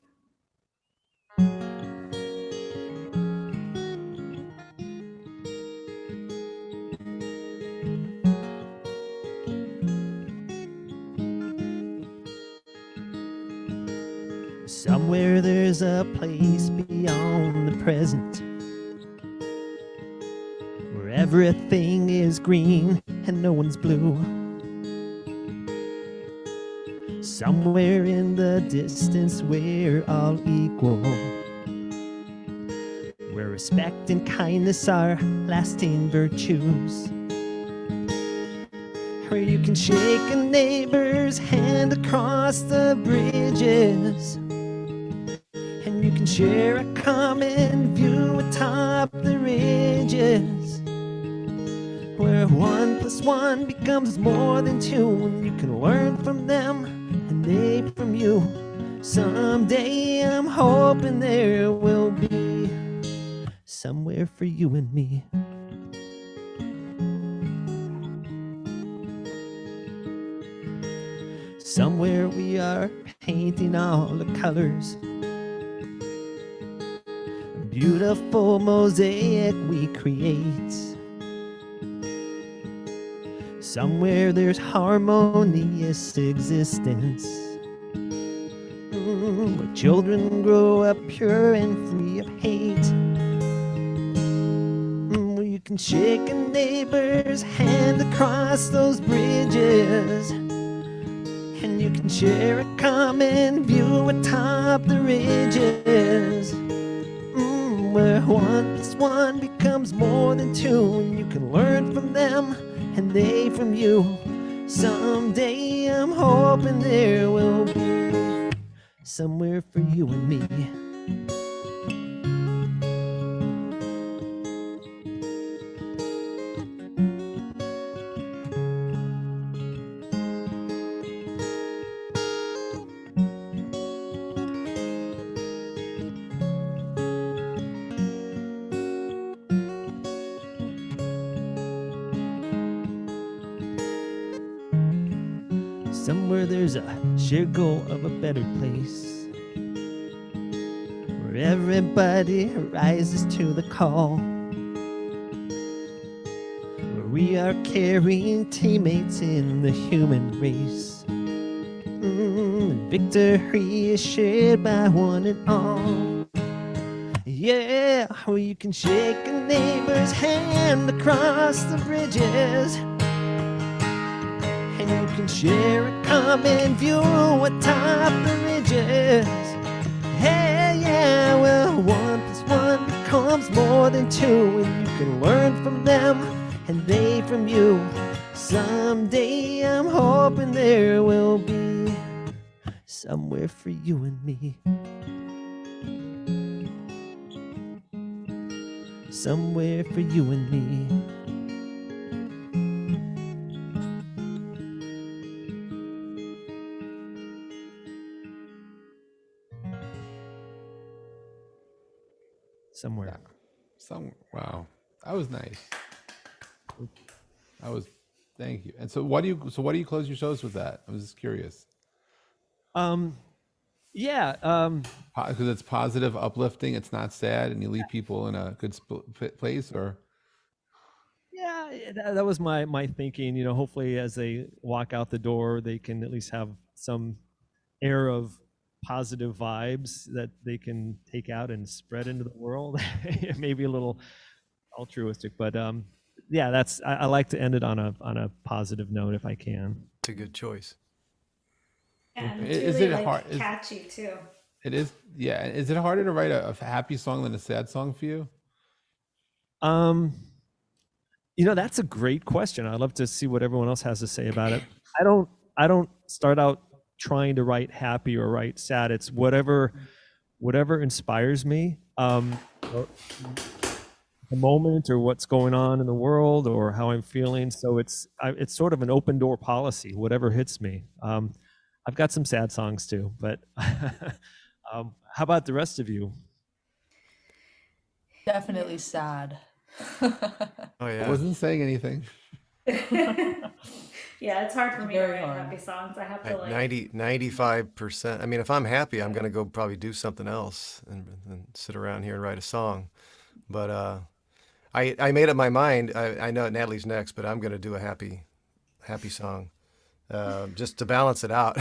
Somewhere there's a place beyond the present, where everything is green and no one's blue. Somewhere in the distance we're all equal, where respect and kindness are lasting virtues, where you can shake a neighbor's hand across the bridges, and you can share a common view atop the ridges, where 1 + 1 becomes more than 2, and you can learn from them and they from you. Someday I'm hoping there will be somewhere for you and me. Somewhere we are painting all the colors, a beautiful mosaic we create. Somewhere there's harmonious existence, where children grow up pure and free of hate, where you can shake a neighbor's hand across those bridges, and you can share a common view atop the ridges, where 1 + 1 becomes more than 2, and you can learn from them and they from you. Someday I'm hoping there will be somewhere for you and me. Somewhere there's a shared goal of a better place, where everybody rises to the call, where we are carrying teammates in the human race, and victory is shared by one and all. Yeah, where you can shake a neighbor's hand across the bridges, and you can share a common view atop the ridges. Hey, yeah, well, 1 + 1 becomes more than 2, and you can learn from them and they from you. Someday I'm hoping there will be somewhere for you and me. Somewhere for you and me. Somewhere. Yeah. Wow, that was nice. Thank you. And so why do you close your shows with that? I was just curious. Yeah. Because it's positive, uplifting. It's not sad, and you leave people in a good place. Or Yeah, that was my thinking. Hopefully as they walk out the door, they can at least have some air of positive vibes that they can take out and spread into the world. Maybe a little altruistic, but yeah, that's I like to end it on a positive note if I can. It's a good choice. And it's Is really it hard? like catchy too. It is, yeah. Is it harder to write a happy song than a sad song for you? Um, that's a great question. I'd love to see what everyone else has to say about it. I don't start out trying to write happy or write sad. It's whatever inspires me. The moment or what's going on in the world or how I'm feeling. So it's sort of an open door policy, whatever hits me. I've got some sad songs too, but how about the rest of you? Definitely sad. Oh I yeah. wasn't saying anything. Yeah, it's hard for me to Very write hard. happy songs. I have to Like like 95%. I mean, if I'm happy, I'm gonna go probably do something else and sit around here and write a song. But I made up my mind. I know Natalie's next, but I'm gonna do a happy song just to balance it out.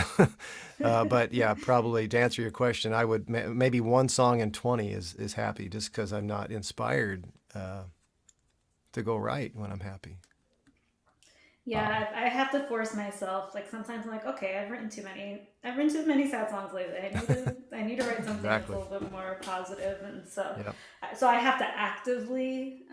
But yeah, probably to answer your question, I would maybe one song in 20 is happy, just because I'm not inspired to go write when I'm happy. Yeah, I have to force myself. Like sometimes I'm like, okay, I've written too many sad songs lately. I need to write something that's a Exactly. little bit more positive, and so Yeah. so I have to actively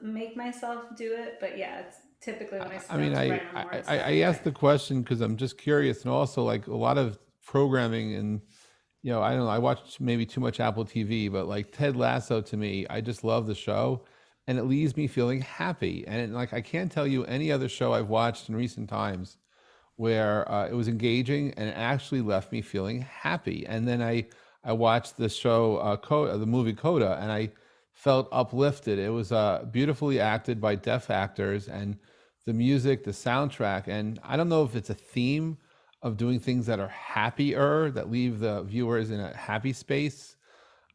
make myself do it. But yeah, it's typically when I sit I down mean, to write, I'm more I asked the inspired. question because I'm just curious, and also like a lot of programming, and I don't know, I watch maybe too much Apple TV, but like Ted Lasso to me, I just love the show, and it leaves me feeling happy. And like I can't tell you any other show I've watched in recent times where it was engaging and it actually left me feeling happy. And then I watched the show the movie Coda, and I felt uplifted. It was beautifully acted by deaf actors, and the music, the soundtrack, and I don't know if it's a theme of doing things that are happier that leave the viewers in a happy space.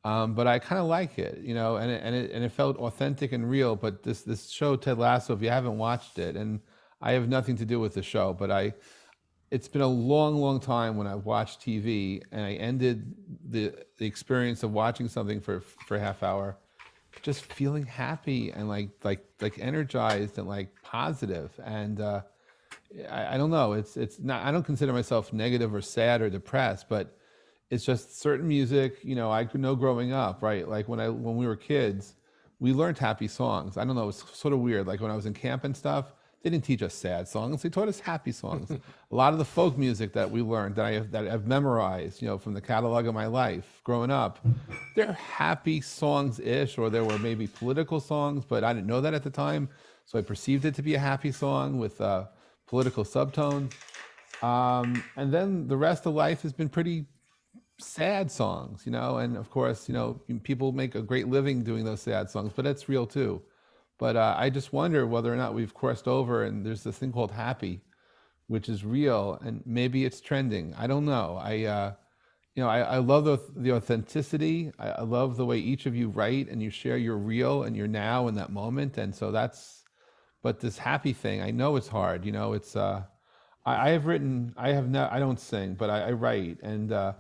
But I kind of like it, and it felt authentic and real. But this show Ted Lasso, if you haven't watched it, and I have nothing to do with the show, but it's been a long, long time when I've watched TV, and I ended the experience of watching something for a half hour, just feeling happy and like energized and like positive. And I don't know, it's not. I don't consider myself negative or sad or depressed, but it's just certain music. I could know growing up, right? Like when we were kids, we learned happy songs. I don't know, it's sort of weird. Like when I was in camp and stuff, they didn't teach us sad songs. They taught us happy songs. A lot of the folk music that we learned that I've memorized, from the catalog of my life growing up, they're happy songs ish, or there were maybe political songs, but I didn't know that at the time. So I perceived it to be a happy song with political subtones. And then the rest of life has been pretty sad songs, and of course, people make a great living doing those sad songs, but that's real too. But I just wonder whether or not we've crossed over and there's this thing called happy, which is real, and maybe it's trending. I don't know. I love the authenticity. I love the way each of you write and you share your real and your now in that moment. And so but this happy thing, I know it's hard. It's, I have written, I don't sing, but I write. And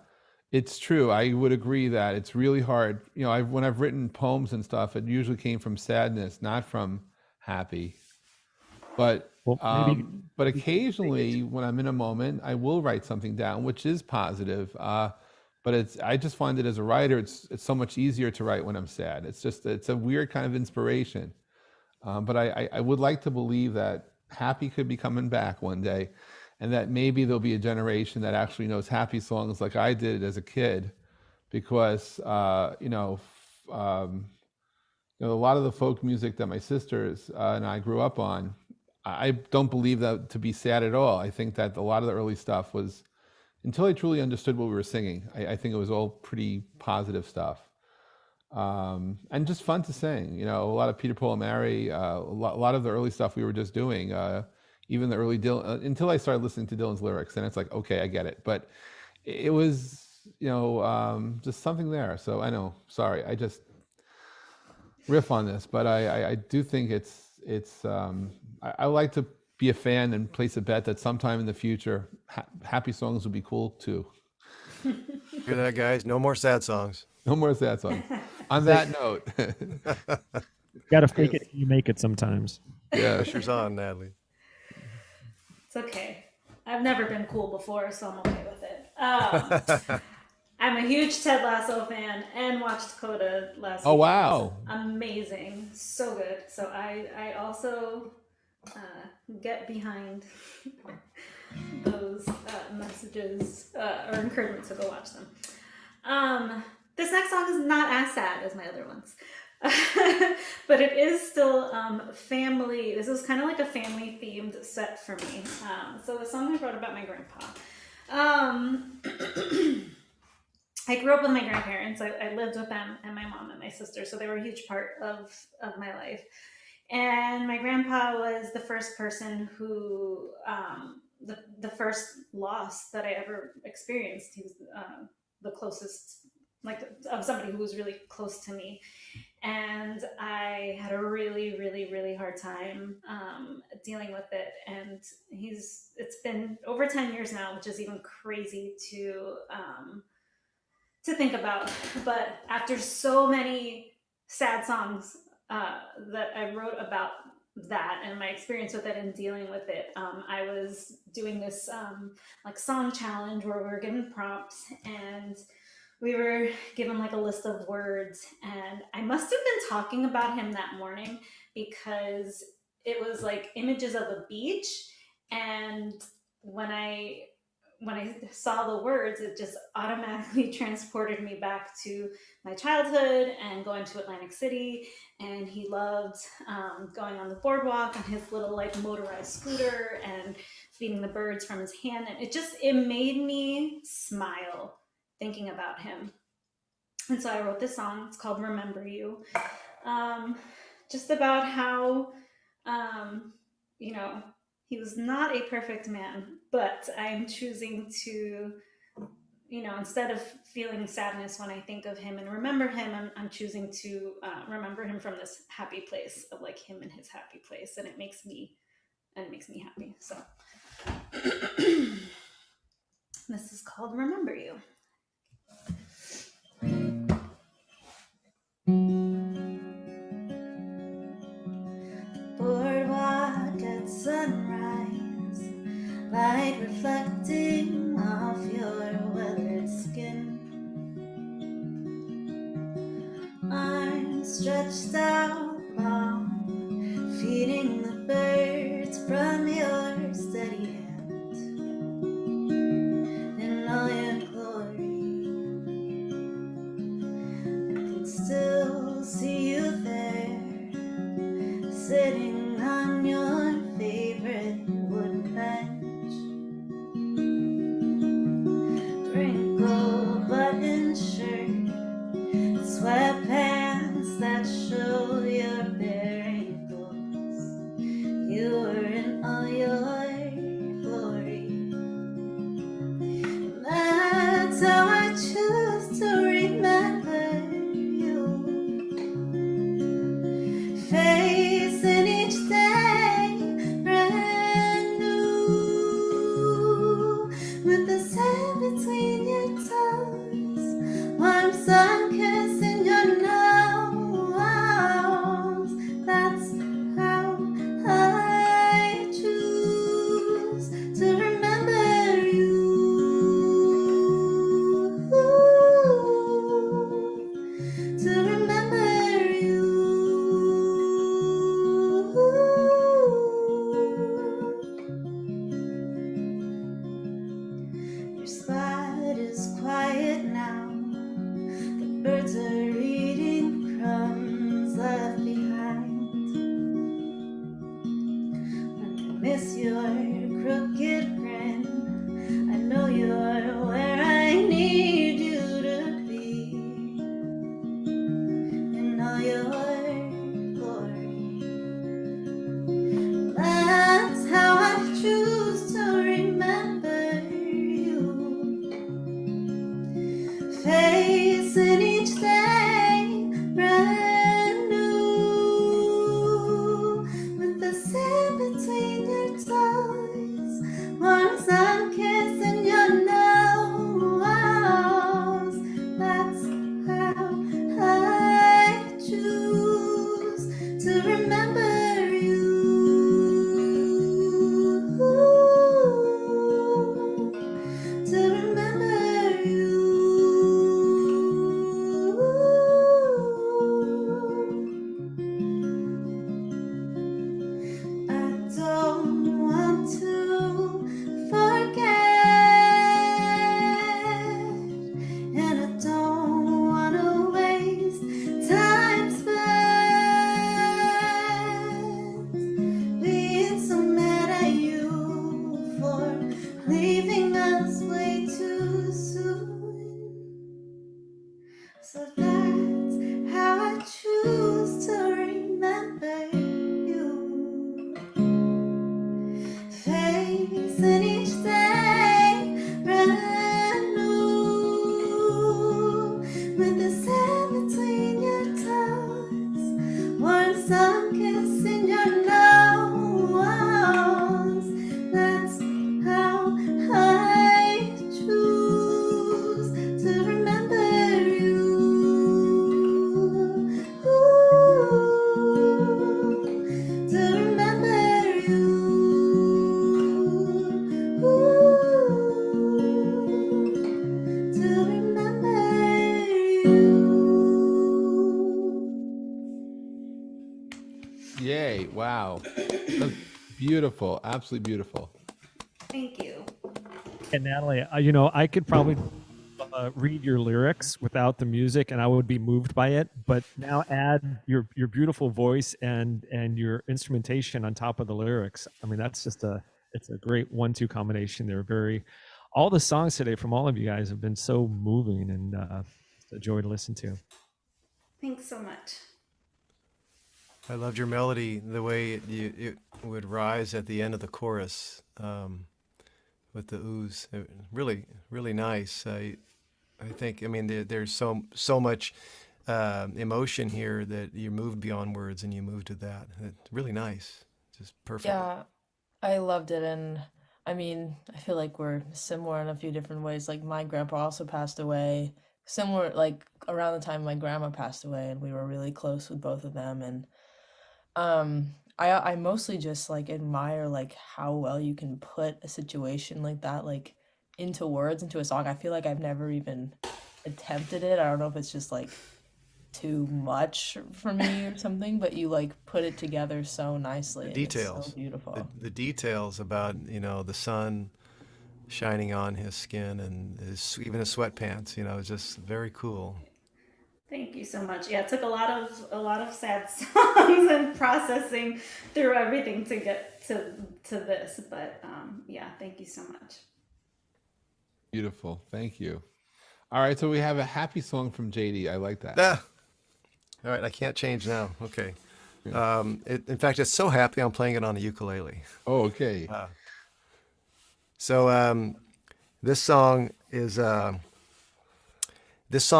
it's true. I would agree that it's really hard. When I've written poems and stuff, it usually came from sadness, not from happy. But Well, maybe but occasionally, when I'm in a moment, I will write something down, which is positive. But I just find it as a writer, it's so much easier to write when I'm sad. It's a weird kind of inspiration. But I would like to believe that happy could be coming back one day, and that maybe there'll be a generation that actually knows happy songs like I did as a kid, because a lot of the folk music that my sisters and I grew up on, I don't believe that to be sad at all. I think that a lot of the early stuff was, until I truly understood what we were singing, I think it was all pretty positive stuff. And just fun to sing. A lot of Peter, Paul, and Mary, a lot of the early stuff we were just doing, even the early Dylan, until I started listening to Dylan's lyrics, and it's like, okay, I get it. But it was, just something there. So I know, sorry, I just riff on this, but I do think I like to be a fan and place a bet that sometime in the future, happy songs would be cool too. Hear that, guys? No more sad songs. No more sad songs. On that note, Got to fake it till you make it sometimes. yeah, Pressure's on, Natalie. It's okay. I've never been cool before, so I'm okay with it. I'm a huge Ted Lasso fan and watched Coda last Oh, week. wow. Amazing. So good. So I also get behind those messages or encouragement to go watch them. This next song is not as sad as my other ones. But it is still family. This is kind of like a family themed set for me. So the song I wrote about my grandpa. I grew up with my grandparents. I lived with them and my mom and my sister, so they were a huge part of my life. And my grandpa was the first person who, the first loss that I ever experienced. He was the closest, like, of somebody who was really close to me. And I had a really, really, really hard time dealing with it. And it's been over 10 years now, which is even crazy to think about. But after so many sad songs that I wrote about that and my experience with it and dealing with it, I was doing this like song challenge where we were given prompts and we were given like a list of words, and I must have been talking about him that morning because it was like images of a beach, and when I saw the words, it just automatically transported me back to my childhood and going to Atlantic City. And he loved going on the boardwalk on his little like motorized scooter and feeding the birds from his hand. And it made me smile thinking about him. And so I wrote this song. It's called Remember You. Just about how, he was not a perfect man, but I'm choosing to, instead of feeling sadness when I think of him and remember him, I'm choosing to remember him from this happy place of like him and his happy place. And it makes me happy. So this is called Remember You. Boardwalk at sunrise, light reflecting off your weathered skin. Arms stretched out long, feeding the birds from your steady hand. In all your glory, I can still see you there, sitting on your favorite wooden bench. Wrinkled button shirt, sweatpants that show your bare ankles. You were in all your glory. That's how I choose to remember you. Facing each day brand new, with the sand between your toes, warm sun kissing your nose. That's how I choose to remember you. To remember you. Your spot is quiet now. The birds are eating crumbs left behind. When I miss your crooked grin, I know you're where I need you to be. In all your glory. That's how I choose to remember you. Facing each day brand new, with the sand between your toes, warm sun kissing your nose. So that's how I choose to remember you. Facing each day brand new, with the sand between your toes, warm sun kiss in your nose. That's how I choose to remember you. Ooh, to remember you. Ooh, to remember you. Yay! Wow, that's beautiful. Absolutely beautiful. Thank you. And Natalie, I could probably read your lyrics without the music, and I would be moved by it. But now add your beautiful voice and your instrumentation on top of the lyrics. I mean, that's just it's a great 1-2 combination. All the songs today from all of you guys have been so moving and it's a joy to listen to. Thanks so much. I loved your melody, the way it would rise at the end of the chorus with the ooze. Really, really nice. I think, I mean, there's so much emotion here that you moved beyond words and you moved to that. It's really nice. Just perfect. Yeah, I loved it. And I mean, I feel like we're similar in a few different ways. Like my grandpa also passed away, similar, like around the time my grandma passed away, and we were really close with both of them. And I mostly just like admire like how well you can put a situation like that like into words, into a song. I feel like I've never even attempted it. I don't know if it's just like too much for me or something, but you like put it together so nicely. The and it's details. so beautiful. The details about, the sun shining on his skin and even his sweatpants, it's just very cool. Thank you so much. Yeah, it took a lot of sad songs and processing through everything to get to this. But yeah, thank you so much. Beautiful. Thank you. All right, so we have a happy song from JD. I like that. Ah, all right, I can't change now. Okay. In fact, it's so happy I'm playing it on the ukulele. Oh, okay. So this song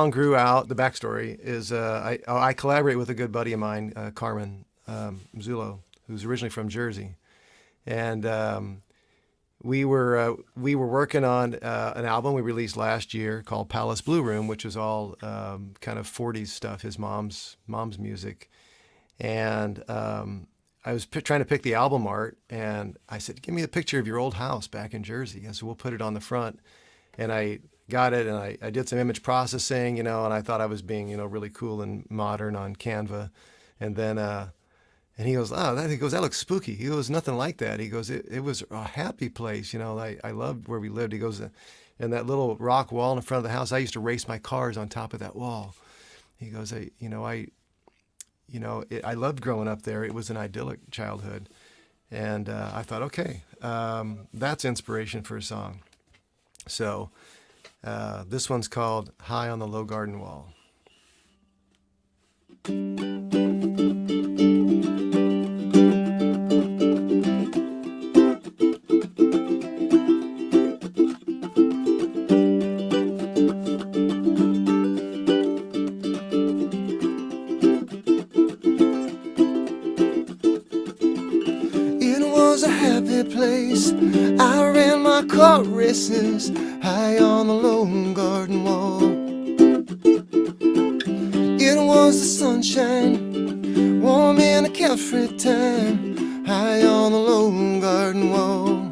grew out. The backstory is I collaborate with a good buddy of mine, Carmen Zullo, who's originally from Jersey, and we were working on an album we released last year called Palace Blue Room, which is all kind of 40s stuff, his mom's music, and I was trying to pick the album art, and I said, "Give me a picture of your old house back in Jersey." I said, "We'll put it on the front," and I got it, and I did some image processing, and I thought I was being, really cool and modern on Canva, and then and he goes, that looks spooky. He goes, "Nothing like that." He goes, it was a happy place, I loved where we lived. He goes, and that little rock wall in front of the house, I used to race my cars on top of that wall. He goes, I loved growing up there. It was an idyllic childhood, and I thought, okay, that's inspiration for a song. So. This one's called High on the Low Garden Wall. It was a happy place. I ran my car races high on the low garden wall. It was the sunshine, warm in the carefree time, high on the low garden wall.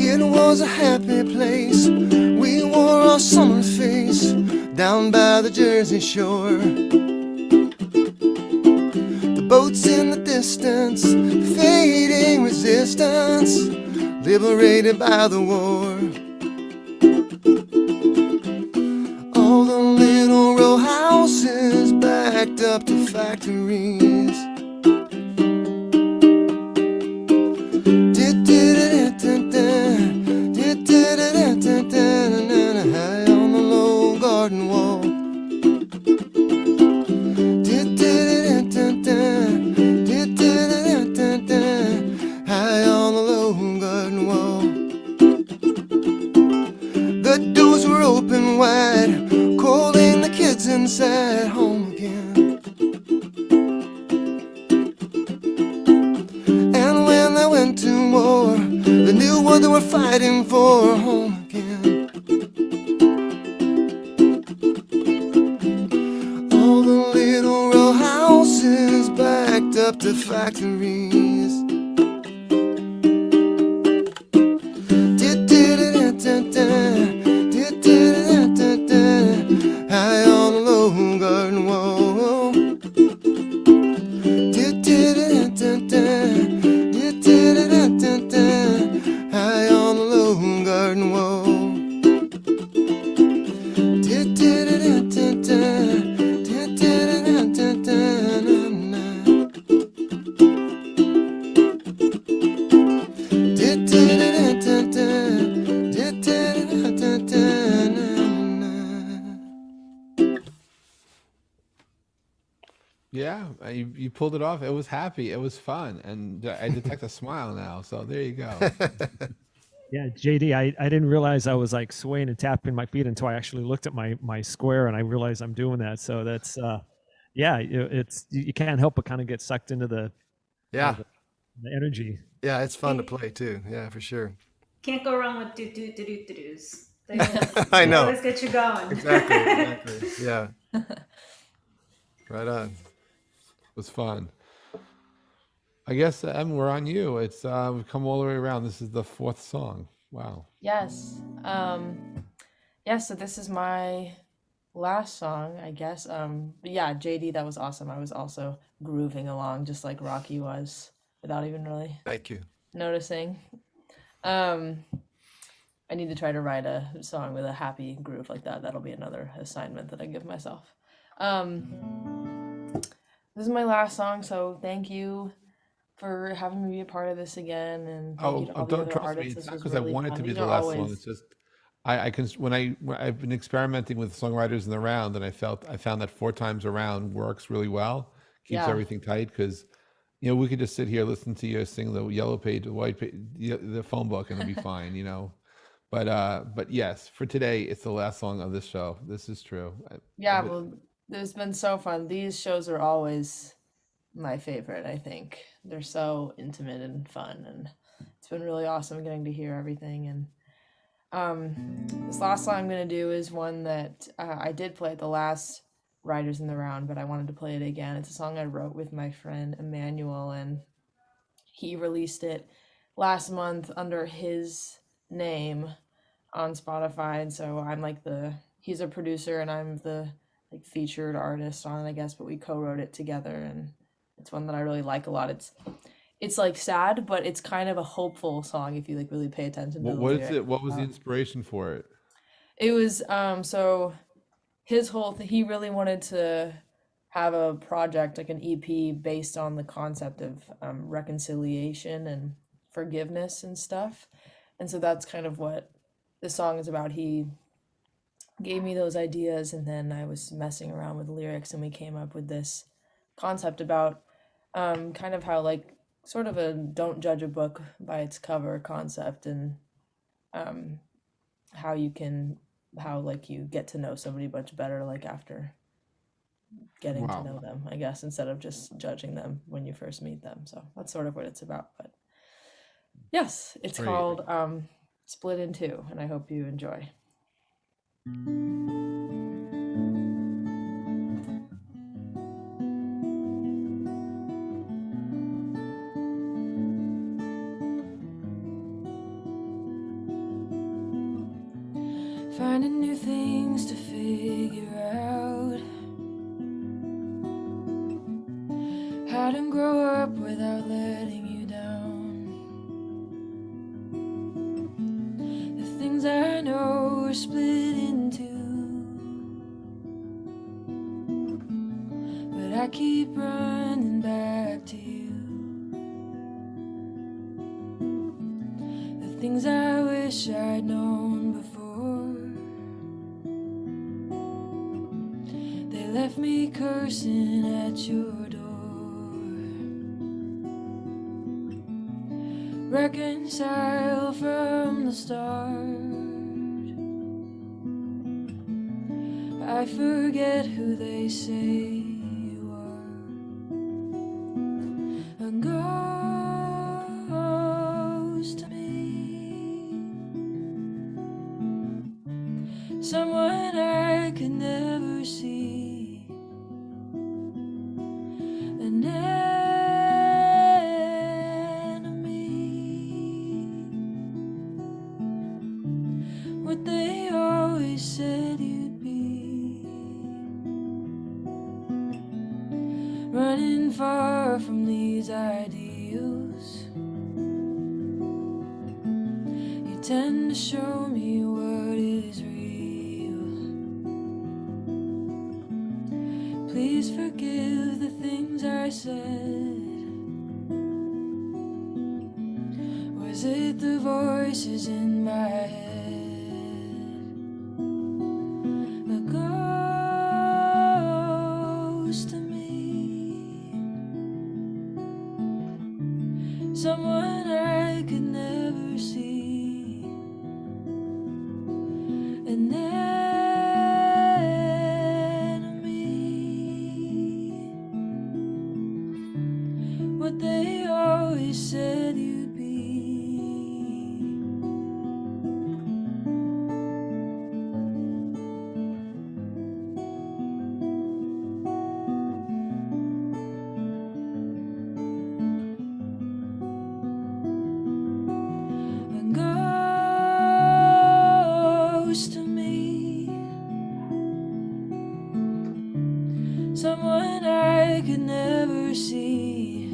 It was a happy place. We wore our summer face down by the Jersey shore. The boats in the distance, fading resistance, liberated by the war. All the little row houses backed up to factories. High on the low garden wall. High on the low garden wall. The doors were open wide, calling the kids inside home again. And when they went to war, they knew what they were fighting for, home again. All the little row houses backed up to factories. High on the low garden wall. High on the low garden wall. Yeah, you pulled it off. It was happy. It was fun, and I detect a smile now. So there you go. Yeah, JD, I didn't realize I was like swaying and tapping my feet until I actually looked at my square and I realized I'm doing that. So that's yeah, it's you can't help but kind of get sucked into the Yeah, the energy. yeah, it's fun to play too. Yeah, for sure. Can't go wrong with do-do-do-do-do-dos. They I know. always get you going. Exactly. Yeah. Right on. It was fun. I guess Em, we're on you. It's we've come all the way around. This is the fourth song. Wow. Yes. Yeah, so this is my last song, I guess. But yeah, JD, that was awesome. I was also grooving along just like Rocky was without even really Thank you. noticing. I need to try to write a song with a happy groove like that. That'll be another assignment that I give myself. This is my last song, so thank you for having me be a part of this again, and thank you to all the Don't other trust me. artists. It's This not was because I really want it fun. to be These the are last one. always It's just I can when I've been experimenting with songwriters in the round, and I found that 4 times around works really well, keeps yeah, everything tight because we could just sit here listen to you sing the yellow page, the white page, the phone book, and it'll be fine, But yes, for today, it's the last song of this show. This is true. yeah. Well, it's been so fun. These shows are always my favorite. I think they're so intimate and fun, and it's been really awesome getting to hear everything. And this last song I'm gonna do is one that I did play at the last Riders in the Round, but I wanted to play it again. It's a song I wrote with my friend Emmanuel, and he released it last month under his name on Spotify. And so I'm like he's a producer and I'm the like featured artist on it, I guess, but we co-wrote it together, and it's one that I really like a lot. It's like sad, but it's kind of a hopeful song if you like really pay attention to the what is lyrics. it? What was the inspiration for it? It was so his whole he really wanted to have a project like an EP based on the concept of reconciliation and forgiveness and stuff. And so that's kind of what the song is about. He gave me those ideas, and then I was messing around with lyrics, and we came up with this concept about kind of how like sort of a don't judge a book by its cover concept, and how like you get to know somebody much better like after getting to know them, I guess, instead of just judging them when you first meet them. So that's sort of what it's about. But yes, it's Great. called Split in Two, and I hope you enjoy. Finding new things to figure out, how to grow up without letting you down. we're split in two, but I keep running back to you. The things I wish I'd known before, they left me cursing at your door. Reconcile from the start, I forget who they say you are. A ghost to me, someone I could never see, an enemy, what they always said you'd be, running far from these ideals. You tend to show me what is real. Please forgive the things I said. Was it the voices in my head? A ghost to me, someone I could never see, an enemy, what they always said you'd be. A ghost to me, someone I could never see,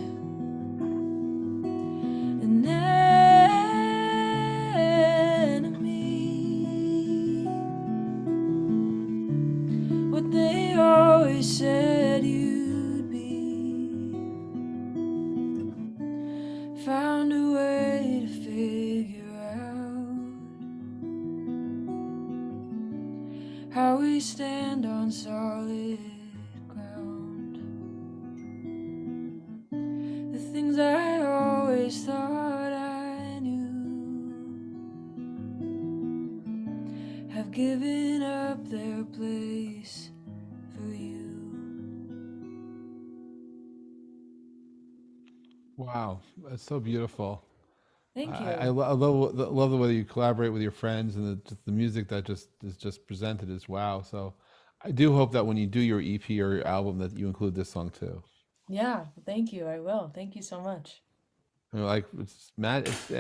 an enemy, what they always said you'd be. Found a way to figure out how we stand on solid ground. The things I always thought I knew have given up their place for you. Wow, that's so beautiful. Thank you. I love the way you collaborate with your friends, and the music that just is just presented is wow. So I do hope that when you do your EP or your album that you include this song too. Yeah, thank you. I will. Thank you so much. Like it's Matt, it's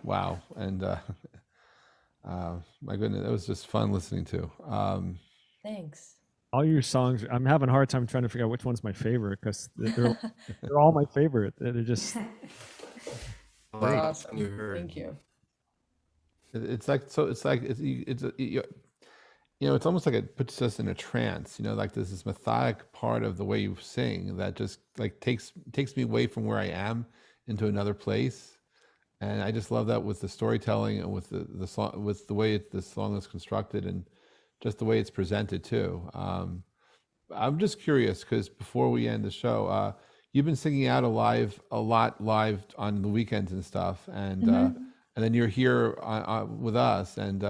wow, and my goodness, it was just fun listening to. Thanks. All your songs, I'm having a hard time trying to figure out which one's my favorite because they're all my favorite. They're just Great. Awesome. You heard. Thank you. It's like so. It's like it's almost like it puts us in a trance. Like there's this methodic part of the way you sing that just like takes me away from where I am into another place. And I just love that with the storytelling and with the song, with the way the song is constructed, and just the way it's presented too. I'm just curious because before we end the show, you've been singing out a lot live on the weekends and stuff, and then you're here with us. And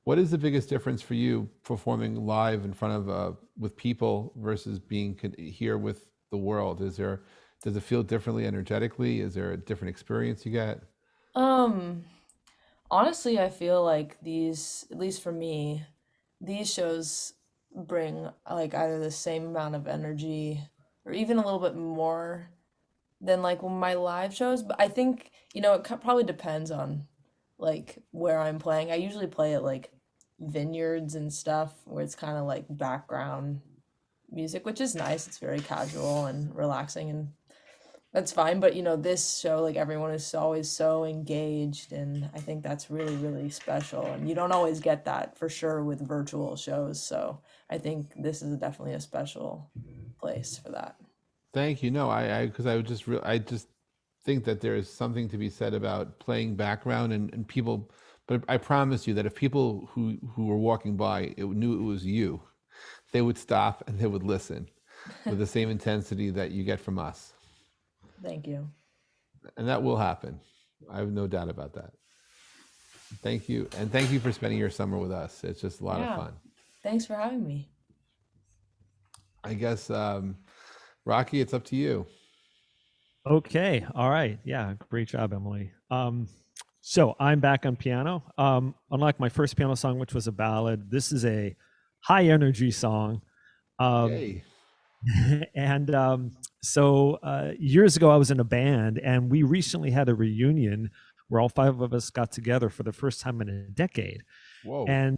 what is the biggest difference for you performing live in front of with people versus being here with the world? Does it feel differently energetically? Is there a different experience you get? Honestly, I feel like these, at least for me, these shows bring like either the same amount of energy or even a little bit more than like my live shows. But I think, it probably depends on like where I'm playing. I usually play at like vineyards and stuff where it's kind of like background music, which is nice. It's very casual and relaxing. And that's fine. But this show, like, everyone is always so engaged, and I think that's really, really special. And you don't always get that for sure with virtual shows. So I think this is definitely a special place for that. Thank you. No, because I just think that there is something to be said about playing background and people. But I promise you that if people who were walking by knew it was you, they would stop and they would listen with the same intensity that you get from us. Thank you. And that will happen. I have no doubt about that. Thank you. And thank you for spending your summer with us. It's just a lot of fun. Thanks for having me. I guess, Rocky, it's up to you. Okay. All right. Yeah. Great job, Emily. So I'm back on piano. Unlike my first piano song, which was a ballad, this is a high energy song. Yay. And so years ago, I was in a band, and we recently had a reunion where all 5 of us got together for the first time in a decade. Whoa. And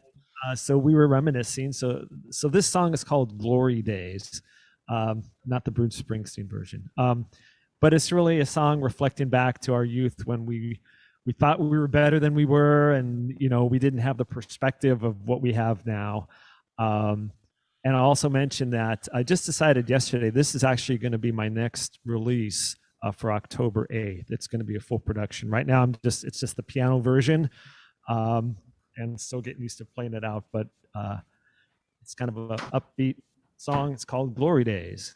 so we were reminiscing. So this song is called Glory Days, not the Bruce Springsteen version. But it's really a song reflecting back to our youth when we thought we were better than we were, and we didn't have the perspective of what we have now. And I also mentioned that I just decided yesterday this is actually going to be my next release for October 8th. It's going to be a full production. Right now it's just the piano version, and still getting used to playing it out. But it's kind of an upbeat song. It's called Glory Days.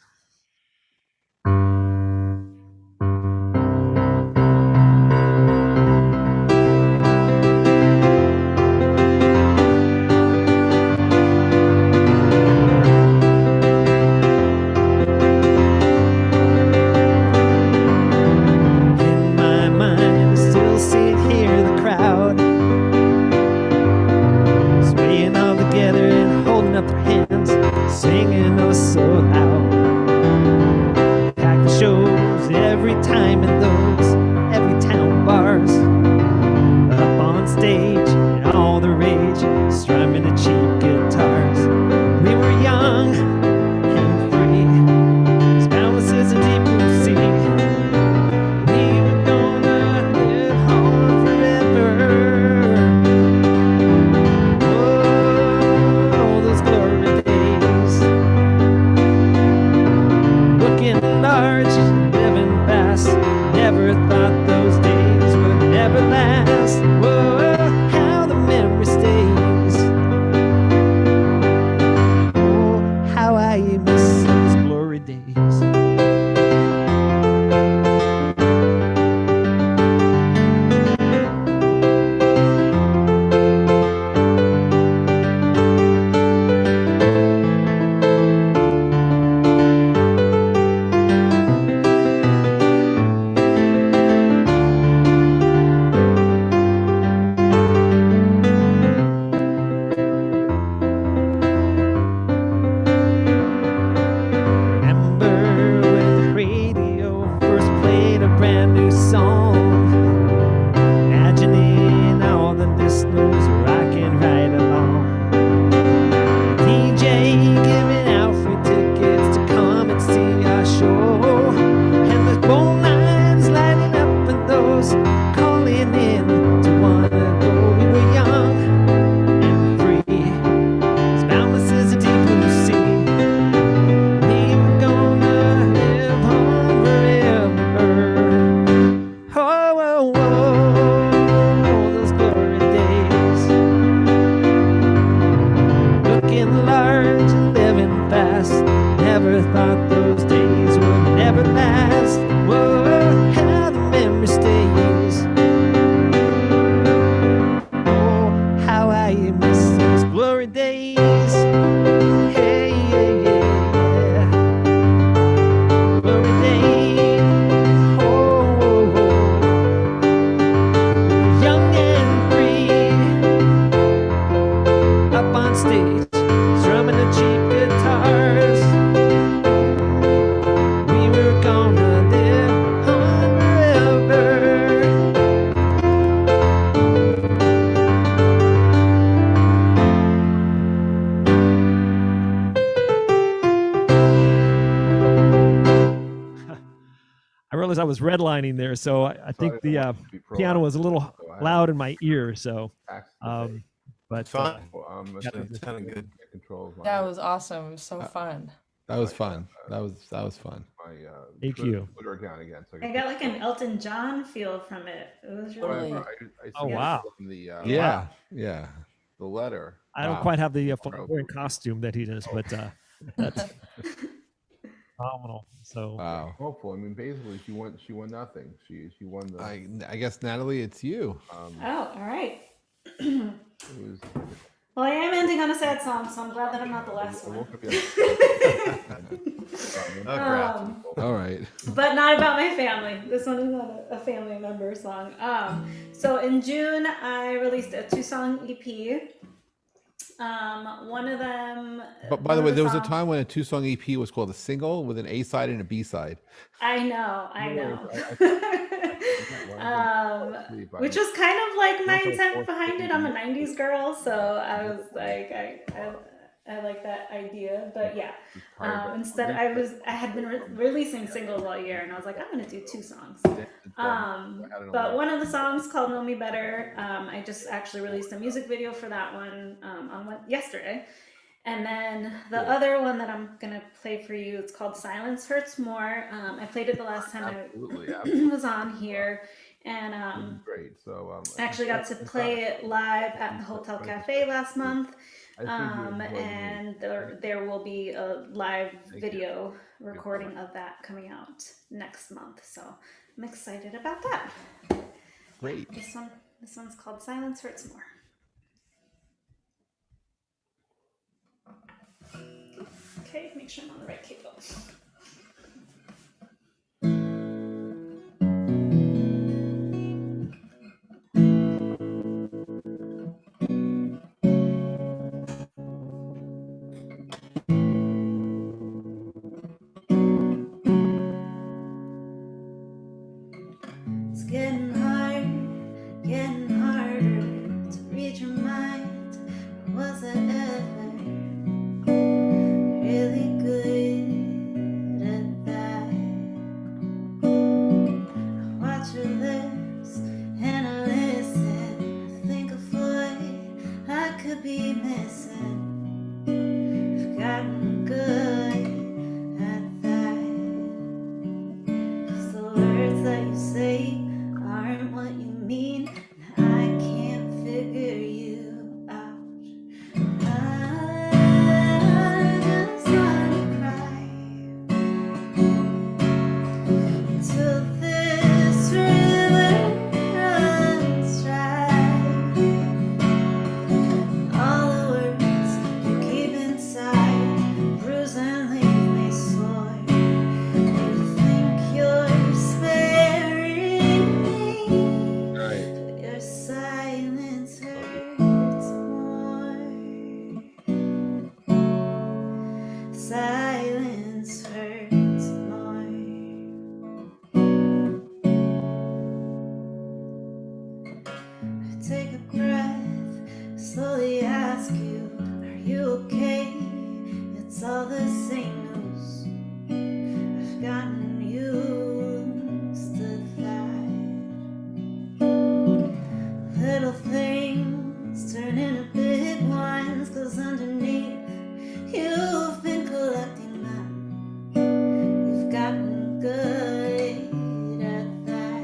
I was redlining there, so I think the piano was a little loud in my ear. So, but Fun. It's kind of good. That was awesome. It was so fun. That was fun. That was fun. Thank you. Twitter account again. So I got like an Elton John feel from it. It was really. Totally. Oh, wow. Yeah, yeah. The letter. I don't quite have the flamboyant costume that he does, but that's phenomenal. So Wow. Hopeful. I mean, basically, she won nothing. She won the. I guess Natalie, it's you. Oh, all right. It was. Well, I am ending on a sad song, so I'm glad that I'm not the last one. All right. But not about my family. This one is not a family member song. So in June, I released a 2-song EP. One of them. But by the way, there was a time when a 2-song EP was called a single with an A side and a B side. I know. Which was kind of like my intent behind it. I'm a 90s girl, so I was like, I like that idea. But yeah, instead I had been releasing singles all year, and I was like, I'm gonna do 2 songs. But one of the songs called "Know Me Better," I just actually released a music video for that one yesterday. And then the other one that I'm gonna play for you, it's called "Silence Hurts More." I played it the last time I was on here, and Great. So I actually got to play it live at the Hotel Cafe last month. And there will be a live video recording of that coming out next month. So I'm excited about that. Great. This one's called "Silence Hurts More." Okay, make sure I'm on the right cable. It's getting harder to read your mind. Was it ever really good at that? I watch your lips and I listen. I think of what I could be missing. I've gotten good at that. 'Cause the words that you say aren't what you mean. I can't figure you out. I just wanna cry till this river runs dry. All the words you keep inside bruise and leave me sore. You think you're sparing me, but your silence hurts more. Silence hurts more. I take a breath, slowly ask you, are you okay? It's all the same news. I've gotten used to that. Little things turn into big ones, 'cause underneath you've been collecting them. You've gotten good at that.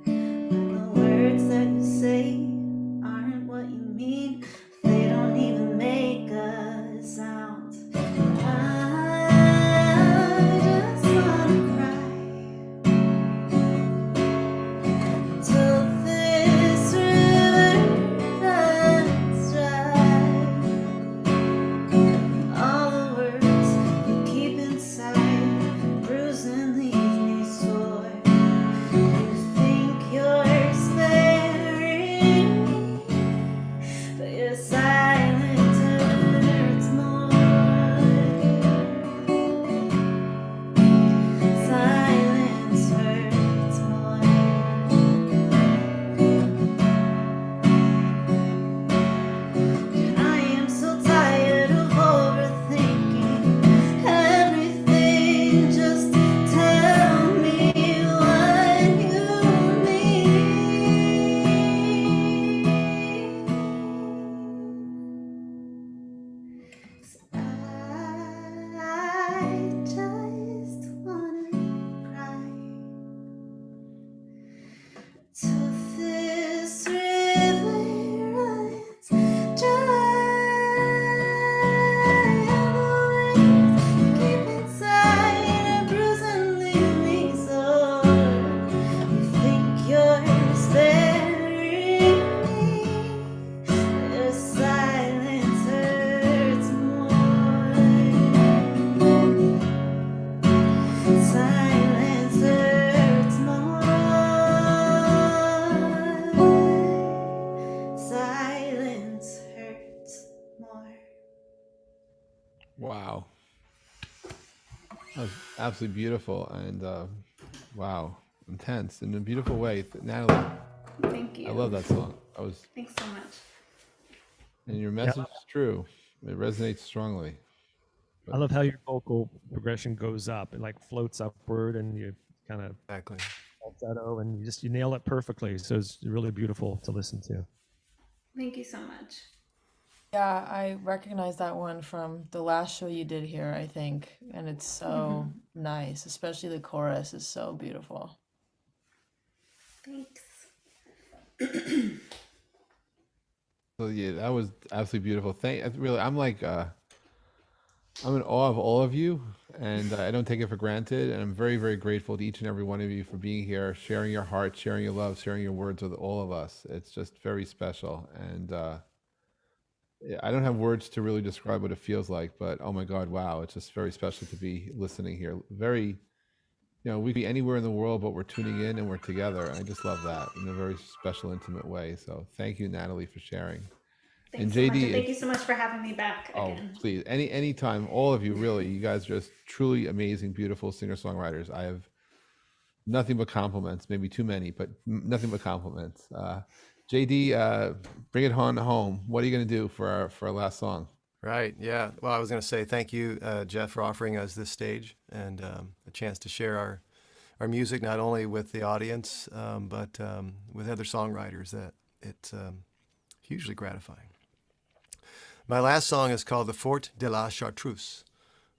And the words that you say aren't what you mean. They don't even make a sound. Wow. That was absolutely beautiful and wow, intense in a beautiful way. Natalie, Thank you. I love that song. Thanks so much. And your message is true. It resonates strongly. I love how your vocal progression goes up. It like floats upward, and you kind of Exactly. falsetto, and you nail it perfectly. So it's really beautiful to listen to. Thank you so much. Yeah, I recognize that one from the last show you did here, I think, and it's so nice, especially the chorus is so beautiful. Thanks. So yeah, that was absolutely beautiful. I'm like I'm in awe of all of you, and I don't take it for granted. And I'm very, very grateful to each and every one of you for being here, sharing your heart, sharing your love, sharing your words with all of us. It's just very special, and yeah, I don't have words to really describe what it feels like. But oh my God, wow! It's just very special to be listening here. Very, we could be anywhere in the world, but we're tuning in and we're together. I just love that in a very special, intimate way. So thank you, Natalie, for sharing. Thanks And so much. JD, And thank you so much for having me back oh, again. please, anytime, all of you, really, you guys are just truly amazing, beautiful singer-songwriters. I have nothing but compliments, maybe too many, but nothing but compliments. JD, bring it on home. What are you going to do for our last song? Right. Yeah. Well, I was going to say thank you, Jeff, for offering us this stage and a chance to share our music, not only with the audience, but with other songwriters. That it's hugely gratifying. My last song is called "The Fort de la Chartreuse,"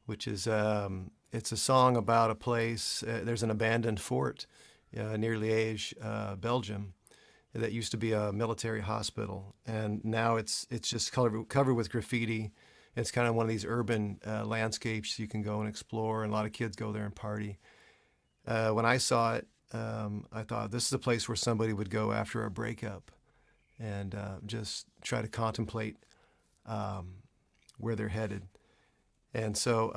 which is it's a song about a place. There's an abandoned fort near Liège, Belgium, that used to be a military hospital, and now it's just covered with graffiti. It's kind of one of these urban landscapes you can go and explore, and a lot of kids go there and party. When I saw it, I thought this is a place where somebody would go after a breakup and just try to contemplate where they're headed. And so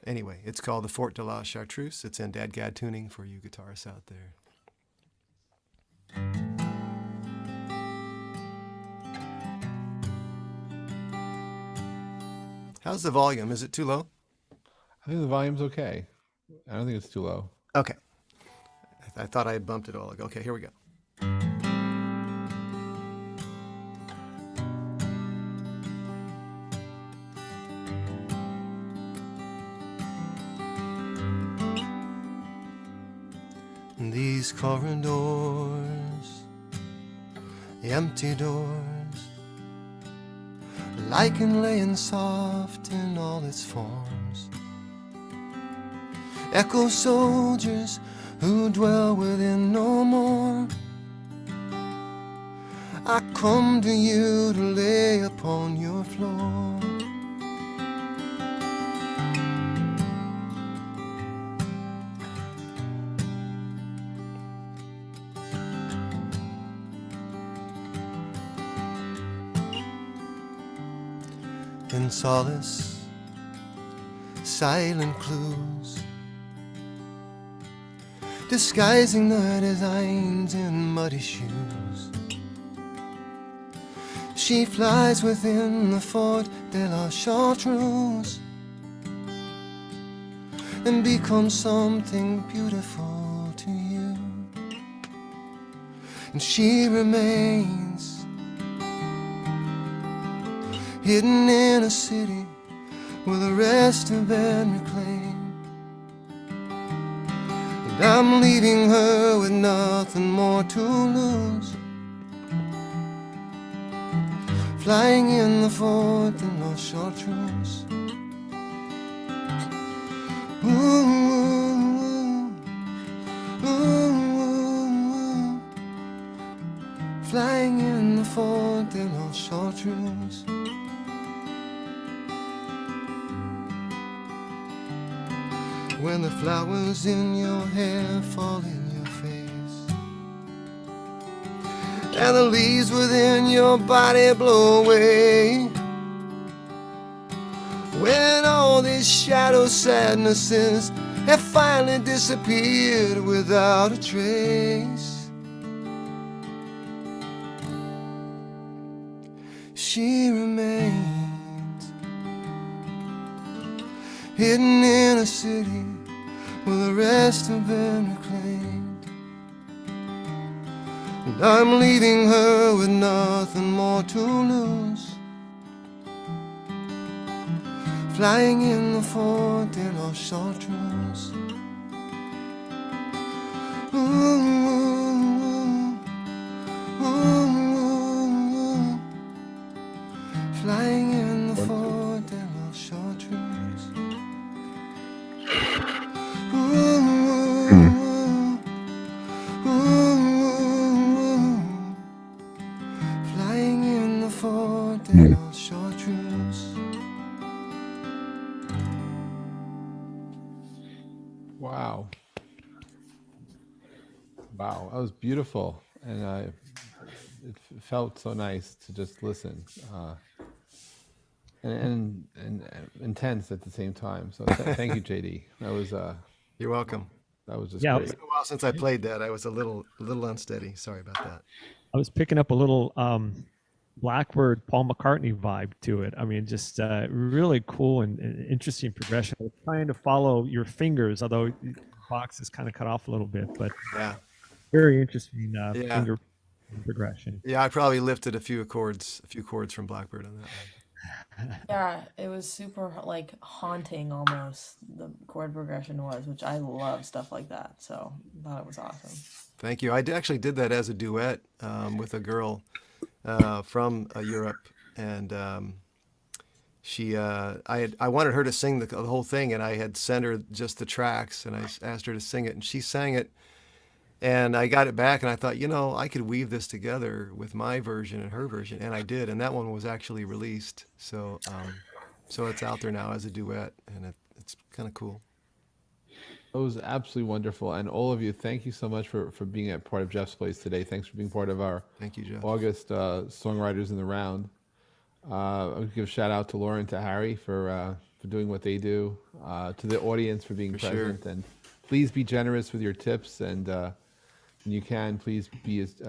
anyway, it's called the Fort de la Chartreuse. It's in Dadgad tuning for you guitarists out there. How's the volume? Is it too low? I think the volume's okay. I don't think it's too low. Okay. I thought I had bumped it all. Okay, here we go. These corridors, the empty doors, lichen laying soft in all its forms, echo soldiers who dwell within no more. I come to you to lay upon your floor. In solace, silent clues, disguising the designs in muddy shoes. She flies within the Fort de la Chartreuse and becomes something beautiful to you. And she remains hidden in a city where the rest have been reclaimed. And I'm leaving her with nothing more to lose, flying in the Fort de la Chartreuse. Ooh, ooh, ooh, ooh, ooh. Flying in the Fort de la Chartreuse. When the flowers in your hair fall in your face, and the leaves within your body blow away, when all these shadow sadnesses have finally disappeared without a trace, she remains hidden in a city where the rest have been reclaimed. And I'm leaving her with nothing more to lose, flying in the Fort de la Chartreuse. Ooh, ooh, ooh, flying in the Fort de la Chartreuse. Ooh, ooh, flying in the Fort de la Chartreuse. Wow. Wow, that was beautiful. And it felt so nice to just listen. And intense at the same time. So thank you, JD. That was You're welcome. that was just Yeah, great. It's been a while since I played that. I was a little unsteady. Sorry about that. I was picking up a little Blackbird Paul McCartney vibe to it. I mean, just really cool and interesting progression. I was trying to follow your fingers, although the box is kind of cut off a little bit, but Yeah. very interesting Yeah. finger progression. Yeah, I probably lifted a few chords from Blackbird on that one. Yeah, it was super like haunting almost, the chord progression was, which I love stuff like that. So I thought it was awesome. Thank you. I actually did that as a duet with a girl from Europe, and I wanted her to sing the whole thing, and I had sent her just the tracks, and I asked her to sing it, and she sang it, and I got it back, and I thought, I could weave this together with my version and her version, and I did, and that one was actually released, so it's out there now as a duet, and it's kind of cool. It was absolutely wonderful. And all of you, thank you so much for being a part of Jeff's Place today. Thanks for being part of our Thank you, Jeff. August Songwriters in the Round. I'll give a shout out to Laura and to Harry for doing what they do, to the audience for being For present. sure. And please be generous with your tips. And when you can, please please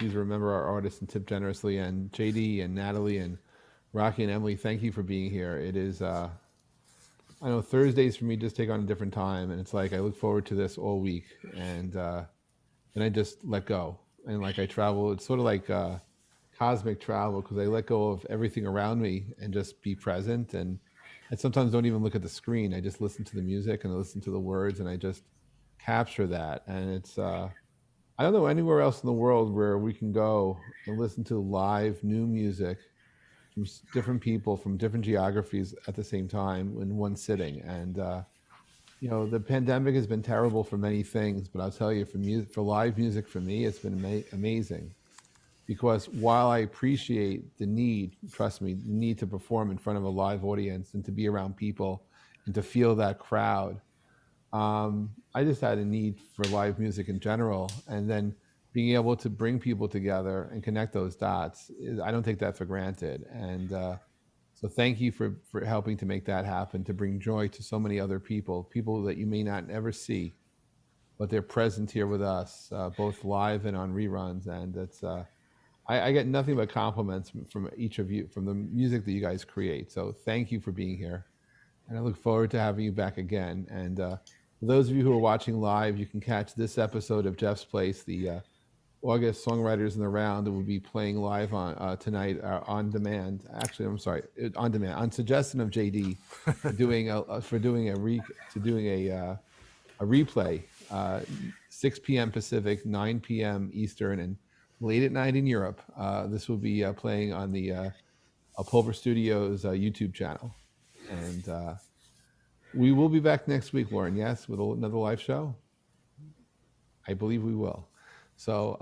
remember our artists and tip generously. And JD and Natalie and Rocky and Emily, thank you for being here. It is, I know Thursdays for me just take on a different time, and it's like I look forward to this all week, and then I just let go, and like I travel. It's sort of like cosmic travel because I let go of everything around me and just be present. And I sometimes don't even look at the screen. I just listen to the music and I listen to the words, and I just capture that. And it's I don't know anywhere else in the world where we can go and listen to live new music from different people from different geographies at the same time in one sitting. And the pandemic has been terrible for many things, but I'll tell you, for live music, for me, it's been amazing. Because while I appreciate the need, trust me, the need to perform in front of a live audience and to be around people and to feel that crowd, I just had a need for live music in general. And then being able to bring people together and connect those dots, I don't take that for granted. And so thank you for helping to make that happen, to bring joy to so many other people that you may not ever see, but they're present here with us, both live and on reruns. And it's I get nothing but compliments from each of you, from the music that you guys create. So thank you for being here. And I look forward to having you back again. And for those of you who are watching live, you can catch this episode of Jeff's Place, the August Songwriters in the Round, that will be playing live on tonight on demand. Actually, I'm sorry, on demand, on suggestion of JD, doing a replay, 6 p.m. Pacific, 9 p.m. Eastern, and late at night in Europe. This will be playing on the Pulver Studios YouTube channel. And we will be back next week, Lauren, yes, with another live show? I believe we will. So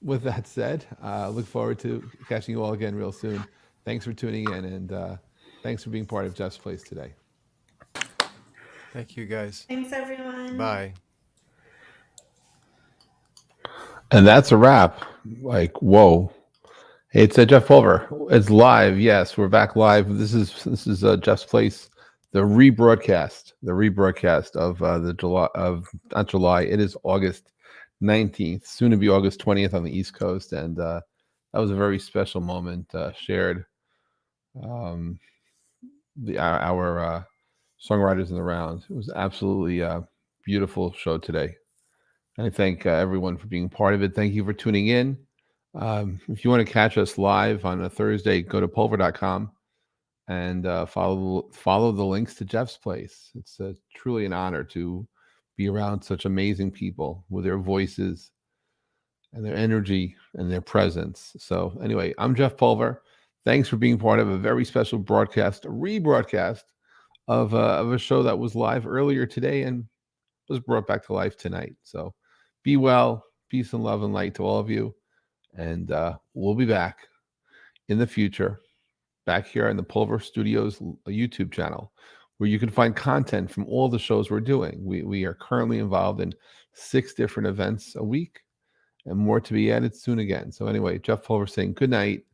with that said, look forward to catching you all again real soon. Thanks for tuning in, and thanks for being part of Jeff's Place today. Thank you, guys. Thanks, everyone. Bye. And that's a wrap. Like, whoa. Hey, it's Jeff Pulver. It's live. Yes, we're back live. This is Jeff's Place, the rebroadcast of not July. It is August 19th, soon to be August 20th on the East Coast, and that was a very special moment shared. Our Songwriters in the Round. It was absolutely a beautiful show today. And I thank everyone for being part of it. Thank you for tuning in. If you want to catch us live on a Thursday, go to pulver.com and follow the links to Jeff's place. It's truly an honor to be around such amazing people with their voices and their energy and their presence. So anyway, I'm Jeff Pulver. Thanks for being part of a very special broadcast, a rebroadcast of a show that was live earlier today and was brought back to life tonight. So be well, peace and love and light to all of you. And we'll be back in the future, back here on the Pulver Studios YouTube channel, where you can find content from all the shows we're doing. We are currently involved in 6 different events a week and more to be added soon again. So anyway, Jeff Pulver saying good night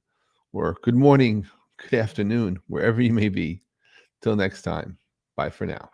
or good morning, good afternoon, wherever you may be. Till next time, bye for now.